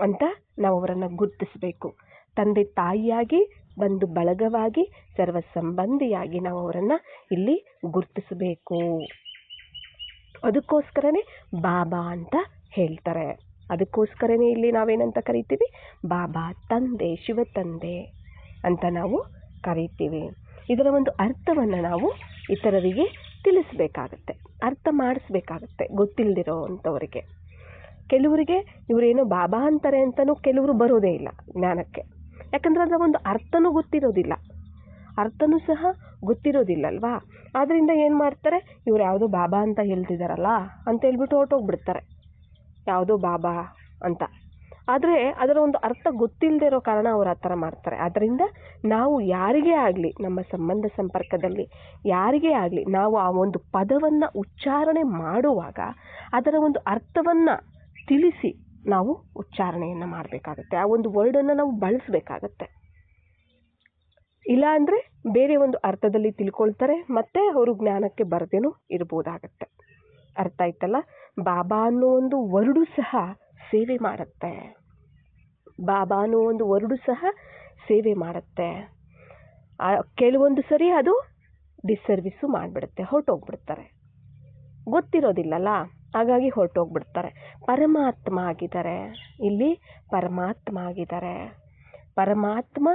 ಅಂತ ನಾವು ಅವರನ್ನು ಗುರುತಿಸಬೇಕು. ತಂದೆ ತಾಯಿಯಾಗಿ, ಬಂಧು ಬಳಗವಾಗಿ, ಸರ್ವ ಸಂಬಂಧಿಯಾಗಿ ನಾವು ಅವರನ್ನು ಇಲ್ಲಿ ಗುರುತಿಸಬೇಕು. ಅದಕ್ಕೋಸ್ಕರನೇ ಬಾಬಾ ಅಂತ ಹೇಳ್ತಾರೆ. ಅದಕ್ಕೋಸ್ಕರನೇ ಇಲ್ಲಿ ನಾವೇನಂತ ಕರಿತೀವಿ, ಬಾಬಾ ತಂದೆ, ಶಿವ ತಂದೆ ಅಂತ ನಾವು ಕರಿತೀವಿ. ಇದರ ಒಂದು ಅರ್ಥವನ್ನು ನಾವು ಇತರರಿಗೆ ತಿಳಿಸ್ಬೇಕಾಗತ್ತೆ, ಅರ್ಥ ಮಾಡಿಸ್ಬೇಕಾಗತ್ತೆ ಗೊತ್ತಿಲ್ಲದಿರೋ ಅಂಥವರಿಗೆ. ಕೆಲವರಿಗೆ ಇವರೇನೋ ಬಾಬಾ ಅಂತಾರೆ ಅಂತಲೂ ಕೆಲವರು ಬರೋದೇ ಇಲ್ಲ ಜ್ಞಾನಕ್ಕೆ. ಯಾಕಂದರೆ ಅದರ ಒಂದು ಅರ್ಥನೂ ಗೊತ್ತಿರೋದಿಲ್ಲ, ಅರ್ಥನೂ ಸಹ ಗೊತ್ತಿರೋದಿಲ್ಲಲ್ವಾ. ಆದ್ದರಿಂದ ಏನು ಮಾಡ್ತಾರೆ, ಇವ್ರು ಯಾವುದೋ ಬಾಬಾ ಅಂತ ಹೇಳ್ತಿದಾರಲ್ಲ ಅಂತ ಹೇಳ್ಬಿಟ್ಟು ಹೊರಟೋಗ್ಬಿಡ್ತಾರೆ, ಯಾವುದೋ ಬಾಬಾ ಅಂತ. ಆದರೆ ಅದರ ಒಂದು ಅರ್ಥ ಗೊತ್ತಿಲ್ಲದೆ ಇರೋ ಕಾರಣ ಅವ್ರು ಆ ಥರ ಮಾಡ್ತಾರೆ. ಆದ್ದರಿಂದ ನಾವು ಯಾರಿಗೇ ಆಗಲಿ, ನಮ್ಮ ಸಂಬಂಧ ಸಂಪರ್ಕದಲ್ಲಿ ಯಾರಿಗೇ ಆಗಲಿ, ನಾವು ಆ ಒಂದು ಪದವನ್ನು ಉಚ್ಚಾರಣೆ ಮಾಡುವಾಗ ಅದರ ಒಂದು ಅರ್ಥವನ್ನು ತಿಳಿಸಿ ನಾವು ಉಚ್ಚಾರಣೆಯನ್ನು ಮಾಡಬೇಕಾಗತ್ತೆ. ಆ ಒಂದು ವರ್ಡನ್ನು ನಾವು ಬಳಸಬೇಕಾಗತ್ತೆ. ಇಲ್ಲ ಅಂದರೆ ಬೇರೆ ಒಂದು ಅರ್ಥದಲ್ಲಿ ತಿಳ್ಕೊಳ್ತಾರೆ, ಮತ್ತೆ ಅವರು ಜ್ಞಾನಕ್ಕೆ ಬರದೇನೂ ಇರ್ಬೋದಾಗತ್ತೆ. ಅರ್ಥ ಆಯ್ತಲ್ಲ. ಬಾಬಾ ಅನ್ನೋ ಒಂದು ವರ್ಡು ಸಹ ಸೇವೆ ಮಾಡುತ್ತೆ. ಬಾಬಾ ಅನ್ನೋ ಒಂದು ವರ್ಡು ಸಹ ಸೇವೆ ಮಾಡುತ್ತೆ. ಕೆಲವೊಂದು ಸರಿ ಅದು ಡಿಸ್ಸರ್ವಿಸು ಮಾಡಿಬಿಡುತ್ತೆ, ಹೊರಟೋಗ್ಬಿಡ್ತಾರೆ. ಗೊತ್ತಿರೋದಿಲ್ಲಲ್ಲ, ಹಾಗಾಗಿ ಹೊರಟೋಗ್ಬಿಡ್ತಾರೆ. ಪರಮಾತ್ಮ ಆಗಿದ್ದಾರೆ ಇಲ್ಲಿ, ಪರಮಾತ್ಮ ಆಗಿದ್ದಾರೆ. ಪರಮಾತ್ಮ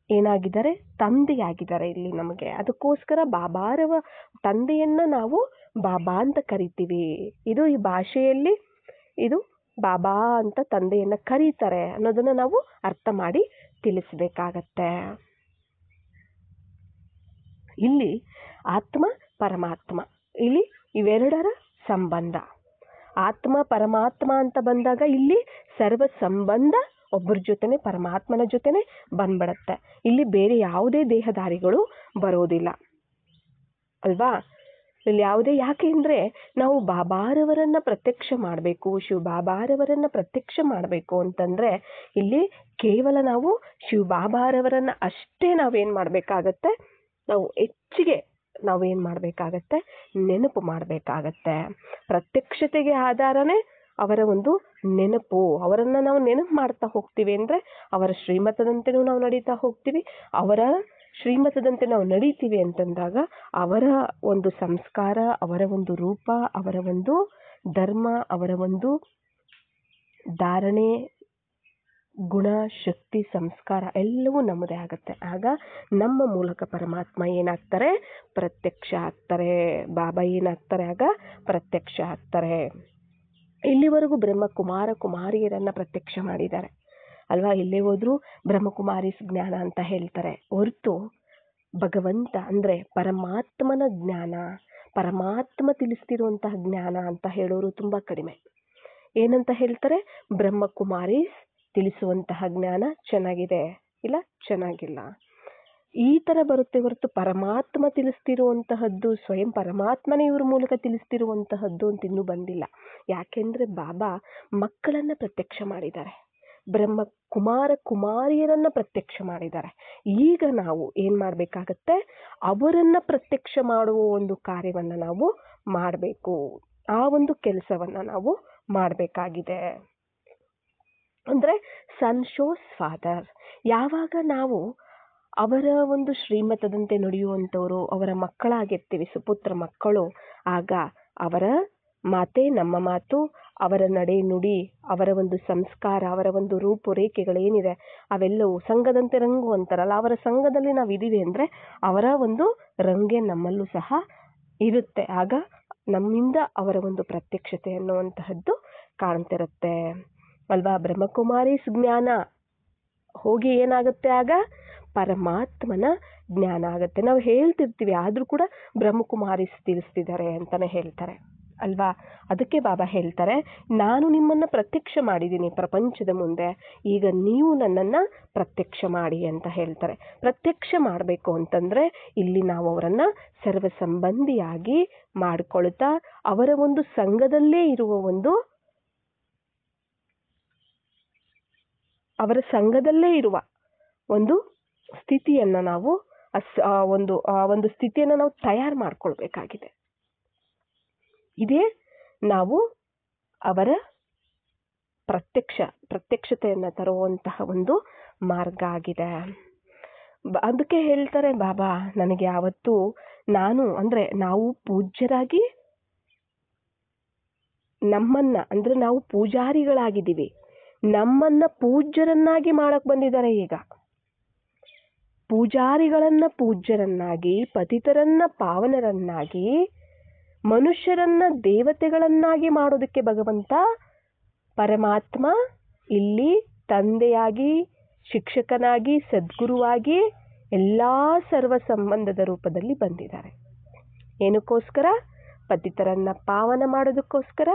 ಏನಾಗಿದ್ದಾರೆ, ತಂದೆಯಾಗಿದ್ದಾರೆ ಇಲ್ಲಿ ನಮಗೆ. ಅದಕ್ಕೋಸ್ಕರ ಬಾಬಾರವ ತಂದೆಯನ್ನು ನಾವು ಬಾಬಾ ಅಂತ ಕರಿತೀವಿ. ಇದು ಈ ಭಾಷೆಯಲ್ಲಿ ಇದು ಬಾಬಾ ಅಂತ ತಂದೆಯನ್ನು ಕರೀತಾರೆ ಅನ್ನೋದನ್ನು ನಾವು ಅರ್ಥ ಮಾಡಿ ತಿಳಿಸ್ಬೇಕಾಗತ್ತೆ. ಇಲ್ಲಿ ಆತ್ಮ ಪರಮಾತ್ಮ, ಇಲ್ಲಿ ಇವೆರಡರ ಸಂಬಂಧ. ಆತ್ಮ ಪರಮಾತ್ಮ ಅಂತ ಬಂದಾಗ ಇಲ್ಲಿ ಸರ್ವ ಸಂಬಂಧ ಒಬ್ಬರ ಜೊತೆನೆ, ಪರಮಾತ್ಮನ ಜೊತೆನೆ ಬಂದ್ಬಿಡತ್ತೆ. ಇಲ್ಲಿ ಬೇರೆ ಯಾವುದೇ ದೇಹಧಾರಿಗಳು ಬರೋದಿಲ್ಲ ಅಲ್ವಾ. ಇಲ್ಲಿ ಯಾವುದೇ, ಯಾಕೆ ಅಂದರೆ ನಾವು ಬಾಬಾರವರನ್ನು ಪ್ರತ್ಯಕ್ಷ ಮಾಡಬೇಕು, ಶಿವ ಬಾಬಾರವರನ್ನು ಪ್ರತ್ಯಕ್ಷ ಮಾಡಬೇಕು ಅಂತಂದರೆ ಇಲ್ಲಿ ಕೇವಲ ನಾವು ಶಿವ ಬಾಬಾರವರನ್ನು ಅಷ್ಟೇ ನಾವೇನು ಮಾಡಬೇಕಾಗತ್ತೆ, ನಾವು ಹೆಚ್ಚಿಗೆ ನಾವೇನು ಮಾಡಬೇಕಾಗತ್ತೆ, ನೆನಪು ಮಾಡಬೇಕಾಗತ್ತೆ. ಪ್ರತ್ಯಕ್ಷತೆಗೆ ಆಧಾರನೇ ಅವರ ಒಂದು ನೆನಪು. ಅವರನ್ನು ನಾವು ನೆನಪು ಮಾಡ್ತಾ ಹೋಗ್ತೀವಿ ಅಂದರೆ ಅವರ ಶ್ರೀಮತದಂತೆನೂ ನಾವು ನಡೀತಾ ಹೋಗ್ತೀವಿ. ಅವರ ಶ್ರೀಮತದಂತೆ ನಾವು ನಡೀತೀವಿ ಅಂತಂದಾಗ ಅವರ ಒಂದು ಸಂಸ್ಕಾರ, ಅವರ ಒಂದು ರೂಪ, ಅವರ ಒಂದು ಧರ್ಮ, ಅವರ ಒಂದು ಧಾರಣೆ, ಗುಣ, ಶಕ್ತಿ, ಸಂಸ್ಕಾರ ಎಲ್ಲವೂ ನಮ್ಮದೇ ಆಗುತ್ತೆ. ಆಗ ನಮ್ಮ ಮೂಲಕ ಪರಮಾತ್ಮ ಏನಾಗ್ತಾರೆ, ಪ್ರತ್ಯಕ್ಷ ಆಗ್ತಾರೆ. ಬಾಬಾ ಏನಾಗ್ತಾರೆ, ಆಗ ಪ್ರತ್ಯಕ್ಷ ಆಗ್ತಾರೆ. ಇಲ್ಲಿವರೆಗೂ ಬ್ರಹ್ಮಕುಮಾರ ಕುಮಾರಿಯರನ್ನು ಪ್ರತ್ಯಕ್ಷ ಮಾಡಿದ್ದಾರೆ ಅಲ್ವಾ. ಎಲ್ಲೇ ಹೋದ್ರೂ ಬ್ರಹ್ಮಕುಮಾರೀಸ್ ಜ್ಞಾನ ಅಂತ ಹೇಳ್ತಾರೆ ಹೊರತು ಭಗವಂತ ಅಂದರೆ ಪರಮಾತ್ಮನ ಜ್ಞಾನ, ಪರಮಾತ್ಮ ತಿಳಿಸ್ತಿರುವಂತಹ ಜ್ಞಾನ ಅಂತ ಹೇಳೋರು ತುಂಬ ಕಡಿಮೆ. ಏನಂತ ಹೇಳ್ತಾರೆ, ಬ್ರಹ್ಮಕುಮಾರೀಸ್ ತಿಳಿಸುವಂತಹ ಜ್ಞಾನ ಚೆನ್ನಾಗಿದೆ, ಇಲ್ಲ ಚೆನ್ನಾಗಿಲ್ಲ, ಈ ಥರ ಬರುತ್ತೆ ಹೊರತು ಪರಮಾತ್ಮ ತಿಳಿಸ್ತಿರುವಂತಹದ್ದು, ಸ್ವಯಂ ಪರಮಾತ್ಮನೇ ಇವ್ರ ಮೂಲಕ ತಿಳಿಸ್ತಿರುವಂತಹದ್ದು ಅಂತ ಇನ್ನೂ ಬಂದಿಲ್ಲ. ಯಾಕೆಂದರೆ ಬಾಬಾ ಮಕ್ಕಳನ್ನು ಪ್ರತ್ಯಕ್ಷ ಮಾಡಿದ್ದಾರೆ, ಬ್ರಹ್ಮಕುಮಾರ ಕುಮಾರಿಯರನ್ನು ಪ್ರತ್ಯಕ್ಷ ಮಾಡಿದ್ದಾರೆ. ಈಗ ನಾವು ಏನು ಮಾಡಬೇಕಾಗತ್ತೆ, ಅವರನ್ನು ಪ್ರತ್ಯಕ್ಷ ಮಾಡುವ ಒಂದು ಕಾರ್ಯವನ್ನು ನಾವು ಮಾಡಬೇಕು. ಆ ಒಂದು ಕೆಲಸವನ್ನು ನಾವು ಮಾಡಬೇಕಾಗಿದೆ. ಅಂದರೆ ಸನ್ ಶೋಸ್ ಫಾದರ್. ಯಾವಾಗ ನಾವು ಅವರ ಒಂದು ಶ್ರೀಮತದಂತೆ ನಡೆಯುವಂಥವರು ಅವರ ಮಕ್ಕಳಾಗಿರ್ತೀವಿ, ಸುಪುತ್ರ ಮಕ್ಕಳು, ಆಗ ಅವರ ಮಾತೇ ನಮ್ಮ ಮಾತು, ಅವರ ನಡೆ ನುಡಿ, ಅವರ ಒಂದು ಸಂಸ್ಕಾರ, ಅವರ ಒಂದು ರೂಪುರೇಖೆಗಳೇನಿದೆ ಅವೆಲ್ಲವೂ ಸಂಘದಂತೆ ರಂಗು ಅಂತಾರಲ್ಲ, ಅವರ ಸಂಘದಲ್ಲಿ ನಾವು ಇದ್ದೀವಿ ಅಂದರೆ ಅವರ ಒಂದು ರಂಗೆ ನಮ್ಮಲ್ಲೂ ಸಹ ಇರುತ್ತೆ. ಆಗ ನಮ್ಮಿಂದ ಅವರ ಒಂದು ಪ್ರತ್ಯಕ್ಷತೆ ಅನ್ನುವಂತಹದ್ದು ಕಾಣ್ತಿರುತ್ತೆ ಅಲ್ವಾ. ಬ್ರಹ್ಮಕುಮಾರೀಸ್ ಜ್ಞಾನ ಹೋಗಿ ಏನಾಗುತ್ತೆ ಆಗ ಪರಮಾತ್ಮನ ಜ್ಞಾನ ಆಗುತ್ತೆ. ನಾವು ಹೇಳ್ತಿರ್ತೀವಿ, ಆದರೂ ಕೂಡ ಬ್ರಹ್ಮಕುಮಾರಿಸ್ ತಿಳಿಸ್ತಿದ್ದಾರೆ ಅಂತಲೇ ಹೇಳ್ತಾರೆ ಅಲ್ವಾ. ಅದಕ್ಕೆ ಬಾಬಾ ಹೇಳ್ತಾರೆ, ನಾನು ನಿಮ್ಮನ್ನು ಪ್ರತ್ಯಕ್ಷ ಮಾಡಿದ್ದೀನಿ ಪ್ರಪಂಚದ ಮುಂದೆ, ಈಗ ನೀವು ನನ್ನನ್ನು ಪ್ರತ್ಯಕ್ಷ ಮಾಡಿ ಅಂತ ಹೇಳ್ತಾರೆ. ಪ್ರತ್ಯಕ್ಷ ಮಾಡಬೇಕು ಅಂತಂದರೆ ಇಲ್ಲಿ ನಾವು ಅವರನ್ನು ಸರ್ವ ಸಂಬಂಧಿಯಾಗಿ ಮಾಡಿಕೊಳ್ತಾ ಅವರ ಒಂದು ಸಂಘದಲ್ಲೇ ಇರುವ ಅವರ ಸಂಘದಲ್ಲೇ ಇರುವ ಒಂದು ಸ್ಥಿತಿಯನ್ನು ನಾವು ಒಂದು ಸ್ಥಿತಿಯನ್ನು ನಾವು ತಯಾರು ಮಾಡ್ಕೊಳ್ಬೇಕಾಗಿದೆ. ಇದೇ ನಾವು ಅವರ ಪ್ರತ್ಯಕ್ಷತೆಯನ್ನು ತರುವಂತಹ ಒಂದು ಮಾರ್ಗ ಆಗಿದೆ. ಅದಕ್ಕೆ ಹೇಳ್ತಾರೆ ಬಾಬಾ, ನನಗೆ ಯಾವತ್ತೂ ನಾವು ಪೂಜ್ಯರಾಗಿ ನಾವು ಪೂಜಾರಿಗಳಾಗಿದ್ದೀವಿ, ನಮ್ಮನ್ನ ಪೂಜ್ಯರನ್ನಾಗಿ ಮಾಡಕ್ ಬಂದಿದ್ದಾರೆ. ಈಗ ಪೂಜಾರಿಗಳನ್ನ ಪೂಜ್ಯರನ್ನಾಗಿ, ಪತಿತರನ್ನ ಪಾವನರನ್ನಾಗಿ, ಮನುಷ್ಯರನ್ನ ದೇವತೆಗಳನ್ನಾಗಿ ಮಾಡೋದಕ್ಕೆ ಭಗವಂತ ಪರಮಾತ್ಮ ಇಲ್ಲಿ ತಂದೆಯಾಗಿ, ಶಿಕ್ಷಕನಾಗಿ, ಸದ್ಗುರುವಾಗಿ ಎಲ್ಲಾ ಸರ್ವ ಸಂಬಂಧದ ರೂಪದಲ್ಲಿ ಬಂದಿದ್ದಾರೆ. ಏನಕ್ಕೋಸ್ಕರ? ಪತಿತರನ್ನ ಪಾವನ ಮಾಡೋದಕ್ಕೋಸ್ಕರ,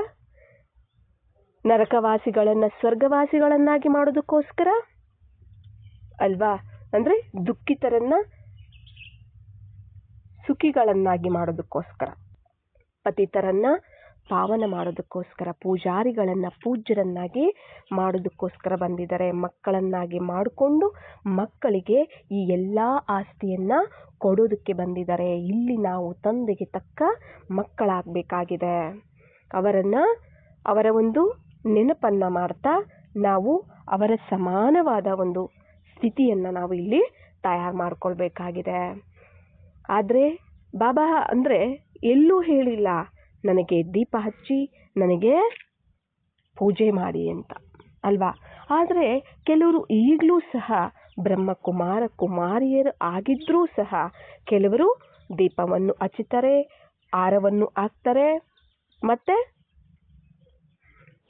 ನರಕವಾಸಿಗಳನ್ನ ಸ್ವರ್ಗವಾಸಿಗಳನ್ನಾಗಿ ಮಾಡೋದಕ್ಕೋಸ್ಕರ ಅಲ್ವಾ. ಅಂದ್ರೆ ದುಃಖಿತರನ್ನ ಸುಖಿಗಳನ್ನಾಗಿ ಮಾಡೋದಕ್ಕೋಸ್ಕರ, ಪತಿತರನ್ನ ಪಾವನ ಮಾಡೋದಕ್ಕೋಸ್ಕರ, ಪೂಜಾರಿಗಳನ್ನ ಪೂಜ್ಯರನ್ನಾಗಿ ಮಾಡೋದಕ್ಕೋಸ್ಕರ ಬಂದಿದ್ದಾರೆ. ಮಕ್ಕಳನ್ನಾಗಿ ಮಾಡಿಕೊಂಡು ಮಕ್ಕಳಿಗೆ ಈ ಎಲ್ಲ ಆಸ್ತಿಯನ್ನ ಕೊಡೋದಕ್ಕೆ ಬಂದಿದ್ದಾರೆ. ಇಲ್ಲಿ ನಾವು ತಂದೆಗೆ ತಕ್ಕ ಮಕ್ಕಳಾಗಬೇಕಾಗಿದೆ. ಅವರ ಒಂದು ನೆನಪನ್ನ ಮಾಡ್ತಾ ನಾವು ಅವರ ಸಮಾನವಾದ ಒಂದು ಸ್ಥಿತಿಯನ್ನು ನಾವು ಇಲ್ಲಿ ತಯಾರು ಮಾಡ್ಕೊಳ್ಬೇಕಾಗಿದೆ. ಆದರೆ ಬಾಬಾ ಎಲ್ಲೂ ಹೇಳಿಲ್ಲ ನನಗೆ ದೀಪ ಹಚ್ಚಿ ನನಗೆ ಪೂಜೆ ಮಾಡಿ ಅಂತ ಅಲ್ವಾ. ಆದರೆ ಕೆಲವರು ಈಗಲೂ ಸಹ ಬ್ರಹ್ಮಕುಮಾರ ಕುಮಾರಿಯರು ಆಗಿದ್ರೂ ಸಹ ಕೆಲವರು ದೀಪವನ್ನು ಹಚ್ಚುತ್ತಾರೆ, ಆರವನ್ನು ಹಾಕ್ತಾರೆ, ಮತ್ತೆ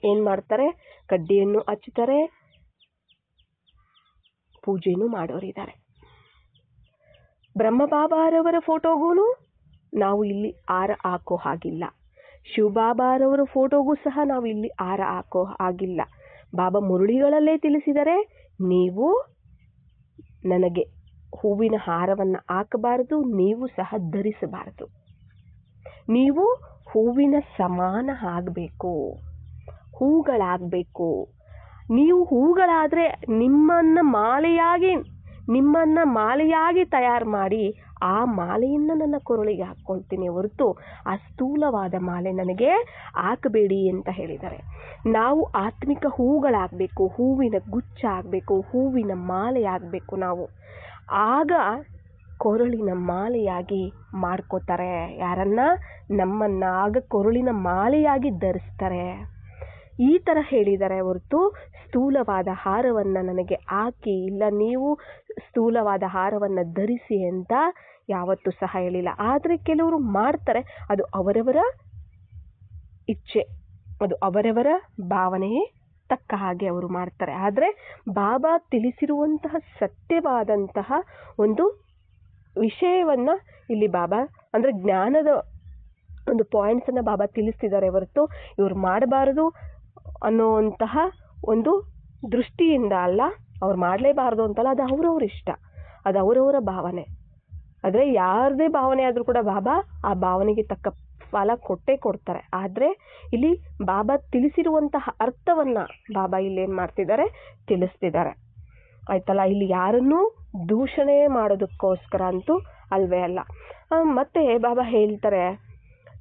ಏನು ಮಾಡ್ತಾರೆ, ಕಡ್ಡಿಯನ್ನು ಹಚ್ಚುತ್ತಾರೆ, ಪೂಜೆನೂ ಮಾಡೋರಿದ್ದಾರೆ. ಬ್ರಹ್ಮಬಾಬಾರವರ ಫೋಟೋಗೂ ನಾವು ಇಲ್ಲಿ ಹಾರ ಹಾಕೋ ಹಾಗಿಲ್ಲ. ಶಿವಬಾಬಾರವರ ಫೋಟೋಗೂ ಸಹ ನಾವು ಇಲ್ಲಿ ಹಾರ ಹಾಕೋ ಹಾಗಿಲ್ಲ. ಬಾಬಾ ಮುರುಳಿಗಳಲ್ಲೇ ತಿಳಿಸಿದರೆ, ನೀವು ನನಗೆ ಹೂವಿನ ಹಾರವನ್ನು ಹಾಕಬಾರದು, ನೀವು ಸಹ ಧರಿಸಬಾರದು. ನೀವು ಹೂವಿನ ಸಮಾನ ಆಗಬೇಕು, ಹೂಗಳಾಗಬೇಕು. ನೀವು ಹೂಗಳಾದರೆ ನಿಮ್ಮನ್ನ ಮಾಲೆಯಾಗಿ ತಯಾರು ಮಾಡಿ ಆ ಮಾಲೆಯನ್ನು ನನ್ನ ಕೊರಳಿಗೆ ಹಾಕ್ಕೊಳ್ತೀನಿ ಹೊರತು ಆ ಸ್ಥೂಲವಾದ ಮಾಲೆ ನನಗೆ ಹಾಕಬೇಡಿ ಅಂತ ಹೇಳಿದ್ದಾರೆ. ನಾವು ಆತ್ಮಿಕ ಹೂಗಳಾಗಬೇಕು, ಹೂವಿನ ಗುಚ್ಛ ಆಗಬೇಕು, ಹೂವಿನ ಮಾಲೆ ಆಗಬೇಕು. ನಾವು ಆಗ ಕೊರಳಿನ ಮಾಲೆಯಾಗಿ ಮಾಡ್ಕೋತಾರೆ. ಯಾರನ್ನ? ನಮ್ಮನ್ನ ಆಗ ಕೊರಳಿನ ಮಾಲೆಯಾಗಿ ಧರಿಸ್ತಾರೆ. ಈ ಥರ ಹೇಳಿದ್ದಾರೆ ಹೊರತು ಸ್ಥೂಲವಾದ ಹಾರವನ್ನು ನನಗೆ ಹಾಕಿ, ಇಲ್ಲ ನೀವು ಸ್ಥೂಲವಾದ ಹಾರವನ್ನು ಧರಿಸಿ ಅಂತ ಯಾವತ್ತೂ ಸಹ ಹೇಳಿಲ್ಲ. ಆದರೆ ಕೆಲವರು ಮಾಡ್ತಾರೆ, ಅದು ಅವರವರ ಇಚ್ಛೆ, ಅದು ಅವರವರ ಭಾವನೆಯೇ ತಕ್ಕ ಹಾಗೆ ಅವರು ಮಾಡ್ತಾರೆ. ಆದರೆ ಬಾಬಾ ತಿಳಿಸಿರುವಂತಹ ಸತ್ಯವಾದಂತಹ ಒಂದು ವಿಷಯವನ್ನು ಇಲ್ಲಿ ಬಾಬಾ ಜ್ಞಾನದ ಒಂದು ಪಾಯಿಂಟ್ಸನ್ನು ಬಾಬಾ ತಿಳಿಸ್ತಿದ್ದಾರೆ ಹೊರತು ಇವ್ರು ಮಾಡಬಾರದು ಅನ್ನುವಂತಹ ಒಂದು ದೃಷ್ಟಿಯಿಂದ ಅಲ್ಲ, ಅವ್ರು ಮಾಡಲೇಬಾರ್ದು ಅಂತಲ್ಲ. ಅದು ಅವರವ್ರ ಇಷ್ಟ, ಅದು ಅವರವರ ಭಾವನೆ. ಆದರೆ ಯಾರದೇ ಭಾವನೆ ಆದರೂ ಕೂಡ ಬಾಬಾ ಆ ಭಾವನೆಗೆ ತಕ್ಕ ಫಲ ಕೊಟ್ಟೇ ಕೊಡ್ತಾರೆ. ಆದರೆ ಇಲ್ಲಿ ಬಾಬಾ ತಿಳಿಸಿರುವಂತಹ ಅರ್ಥವನ್ನು ಬಾಬಾ ಇಲ್ಲಿ ಏನು ಮಾಡ್ತಿದ್ದಾರೆ, ತಿಳಿಸ್ತಿದ್ದಾರೆ. ಆಯ್ತಲ್ಲ. ಇಲ್ಲಿ ಯಾರನ್ನೂ ದೂಷಣೆ ಮಾಡೋದಕ್ಕೋಸ್ಕರ ಅಂತೂ ಅಲ್ವೇ ಅಲ್ಲ. ಮತ್ತೆ ಬಾಬಾ ಹೇಳ್ತಾರೆ,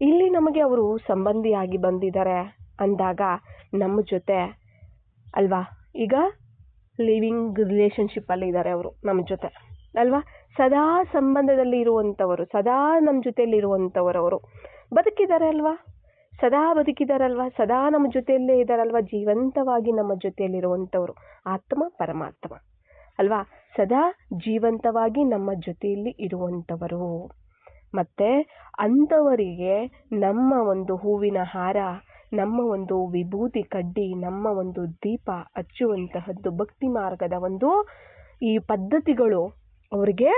ಇಲ್ಲಿ ನಮಗೆ ಅವರು ಸಂಬಂಧಿಯಾಗಿ ಬಂದಿದ್ದಾರೆ ಅಂದಾಗ ನಮ್ಮ ಜೊತೆ ಅಲ್ವಾ, ಈಗ ಲಿವಿಂಗ್ ರಿಲೇಷನ್ಶಿಪ್ ಅಲ್ಲಿ ಇದ್ದಾರೆ ಅವರು ನಮ್ಮ ಜೊತೆ ಅಲ್ವಾ, ಸದಾ ಸಂಬಂಧದಲ್ಲಿ ಇರುವಂಥವರು, ಸದಾ ನಮ್ಮ ಜೊತೆಯಲ್ಲಿ ಇರುವಂಥವರು, ಅವರು ಬದುಕಿದ್ದಾರೆ ಅಲ್ವಾ, ಸದಾ ಬದುಕಿದಾರಲ್ವಾ, ಸದಾ ನಮ್ಮ ಜೊತೆಯಲ್ಲೇ ಇದ್ದಾರಲ್ವಾ, ಜೀವಂತವಾಗಿ ನಮ್ಮ ಜೊತೆಯಲ್ಲಿರುವಂಥವ್ರು ಆತ್ಮ ಪರಮಾತ್ಮ ಅಲ್ವಾ, ಸದಾ ಜೀವಂತವಾಗಿ ನಮ್ಮ ಜೊತೆಯಲ್ಲಿ ಇರುವಂಥವರು. ಮತ್ತೆ ಅಂಥವರಿಗೆ ನಮ್ಮ ಒಂದು ಹೂವಿನ ಹಾರ ನಮ್ಮ ಒಂದು ವಿಭೂತಿ ಕಡ್ಡಿ, ನಮ್ಮ ಒಂದು ದೀಪ ಹಚ್ಚುವಂತಹದ್ದು ಭಕ್ತಿ ಮಾರ್ಗದ ಒಂದು ಈ ಪದ್ಧತಿಗಳು ಅವರಿಗೆ